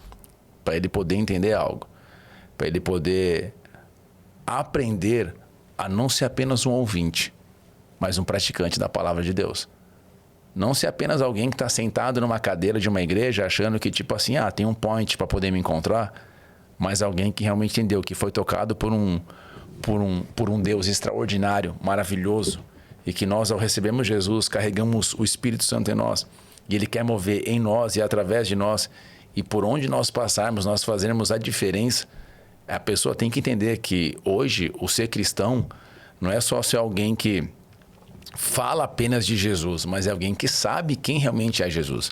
para ele poder entender algo, para ele poder aprender a não ser apenas um ouvinte, mas um praticante da palavra de Deus. Não ser apenas alguém que está sentado numa cadeira de uma igreja achando que tipo assim, tem um point para poder me encontrar, mas alguém que realmente entendeu, que foi tocado por um Deus extraordinário, maravilhoso, e que nós, ao recebermos Jesus, carregamos o Espírito Santo em nós, e ele quer mover em nós e através de nós, e por onde nós passarmos, nós fazermos a diferença. A pessoa tem que entender que hoje o ser cristão não é só ser alguém que fala apenas de Jesus, mas é alguém que sabe quem realmente é Jesus.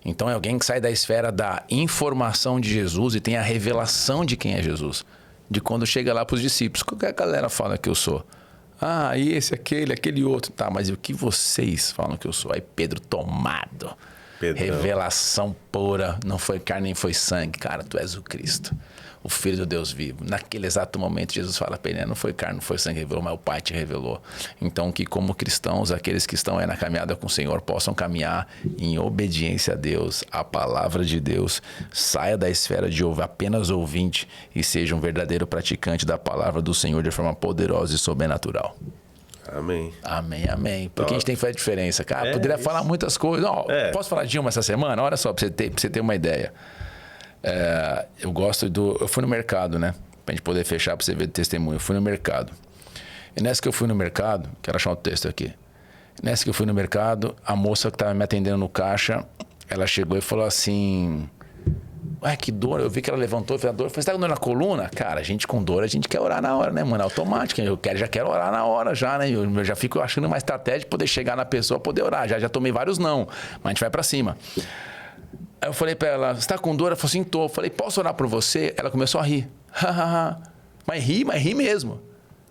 Então é alguém que sai da esfera da informação de Jesus e tem a revelação de quem é Jesus. De quando chega lá para os discípulos, o que a galera fala que eu sou? Esse, aquele outro. Tá, mas e o que vocês falam que eu sou? Aí Pedro tomado. Pedrão. Revelação pura, não foi carne nem foi sangue. Cara, tu és o Cristo, o Filho do Deus vivo. Naquele exato momento, Jesus fala para ele, não foi carne, não foi sangue que revelou, mas o Pai te revelou. Então, que como cristãos, aqueles que estão aí na caminhada com o Senhor, possam caminhar em obediência a Deus, à palavra de Deus, saia da esfera de apenas ouvinte e seja um verdadeiro praticante da palavra do Senhor de forma poderosa e sobrenatural. Amém. Amém, amém. Porque a gente tem que fazer a diferença. Cara, poderia falar muitas coisas. Posso falar de uma essa semana? Olha só, pra você ter uma ideia. Eu gosto eu fui no mercado, né? Pra gente poder fechar, pra você ver o testemunho. Eu fui no mercado. E nessa que eu fui no mercado, quero achar o texto aqui. Nessa que eu fui no mercado, a moça que tava me atendendo no caixa, ela chegou e falou assim... que dor. Eu vi que ela levantou e fez a dor. Eu falei, você tá com dor na coluna? Cara, a gente com dor, a gente quer orar na hora, né, mano? É automático. Já quero orar na hora já, né? Eu já fico achando uma estratégia de poder chegar na pessoa, poder orar. Já tomei vários não, mas a gente vai pra cima. Aí eu falei pra ela, você tá com dor? Ela falou assim, tô. Eu falei, posso orar por você? Ela começou a rir. Mas ri mesmo.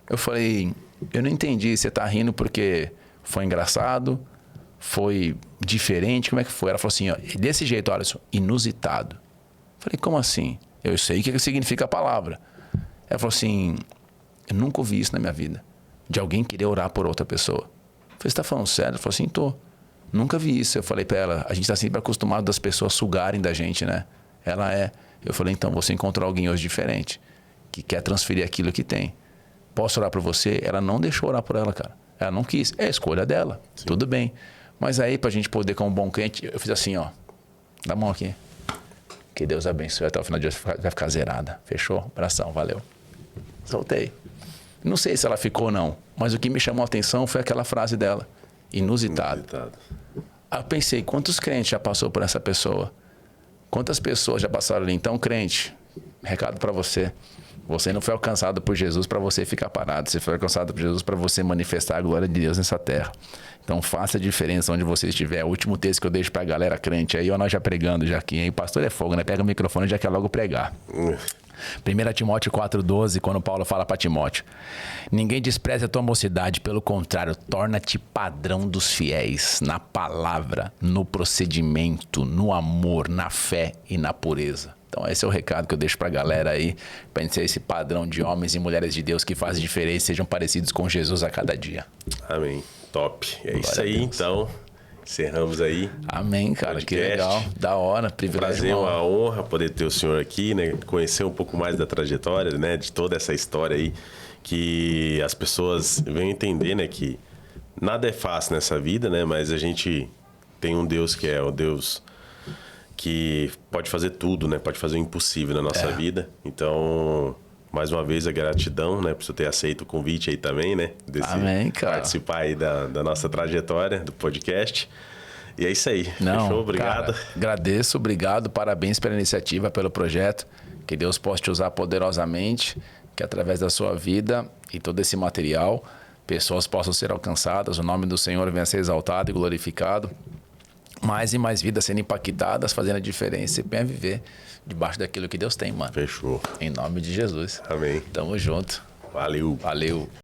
Eu falei, eu não entendi. Você tá rindo porque foi engraçado? Foi diferente? Como é que foi? Ela falou assim, desse jeito, olha só, inusitado. Falei, como assim? Eu sei o que significa a palavra. Ela falou assim, eu nunca ouvi isso na minha vida, de alguém querer orar por outra pessoa. Eu falei, você tá falando sério? Ela falou assim, tô. Nunca vi isso. Eu falei pra ela, a gente tá sempre acostumado das pessoas sugarem da gente, né? Ela é. Eu falei, então, você encontrou alguém hoje diferente, que quer transferir aquilo que tem. Posso orar por você? Ela não deixou orar por ela, cara. Ela não quis. É a escolha dela. Sim. Tudo bem. Mas aí, pra gente poder, como bom crente, eu fiz assim, ó. Dá a mão aqui. Que Deus abençoe. Até o final do dia vai ficar zerada. Fechou? Abração, valeu. Soltei. Não sei se ela ficou ou não, mas o que me chamou a atenção foi aquela frase dela. Inusitado. Aí eu pensei, quantos crentes já passou por essa pessoa? Quantas pessoas já passaram ali? Então, crente, recado para você. Você não foi alcançado por Jesus para você ficar parado. Você foi alcançado por Jesus para você manifestar a glória de Deus nessa terra. Então, faça a diferença onde você estiver. O último texto que eu deixo para a galera crente aí, ó, nós já pregando já aqui, hein? Pastor é fogo, né? Pega o microfone e já quer logo pregar. 1 Timóteo 4,12, quando Paulo fala para Timóteo: ninguém despreze a tua mocidade, pelo contrário, torna-te padrão dos fiéis na palavra, no procedimento, no amor, na fé e na pureza. Então esse é o recado que eu deixo pra galera aí, pra gente ser esse padrão de homens e mulheres de Deus que fazem diferença, sejam parecidos com Jesus a cada dia. Amém. Top. É isso aí, então. Encerramos aí. Amém, cara. Podcast. Que legal. Da hora. Privilégio. Prazer, uma honra poder ter o senhor aqui, né? Conhecer um pouco mais da trajetória, né? De toda essa história aí. Que as pessoas venham entender, né? Que nada é fácil nessa vida, né? Mas a gente tem um Deus que é o Deus que pode fazer tudo, né? Pode fazer o impossível na nossa vida. Então, mais uma vez, a gratidão, né? Por você ter aceito o convite aí também, né? Amém, cara. Participar aí da nossa trajetória, do podcast. E é isso aí. Não, fechou? Obrigado. Cara, agradeço, obrigado. Parabéns pela iniciativa, pelo projeto. Que Deus possa te usar poderosamente. Que através da sua vida e todo esse material, pessoas possam ser alcançadas. O nome do Senhor venha a ser exaltado e glorificado. Mais e mais vidas sendo impactadas, fazendo a diferença e bem viver debaixo daquilo que Deus tem, mano. Fechou. Em nome de Jesus. Amém. Tamo junto. Valeu. Valeu.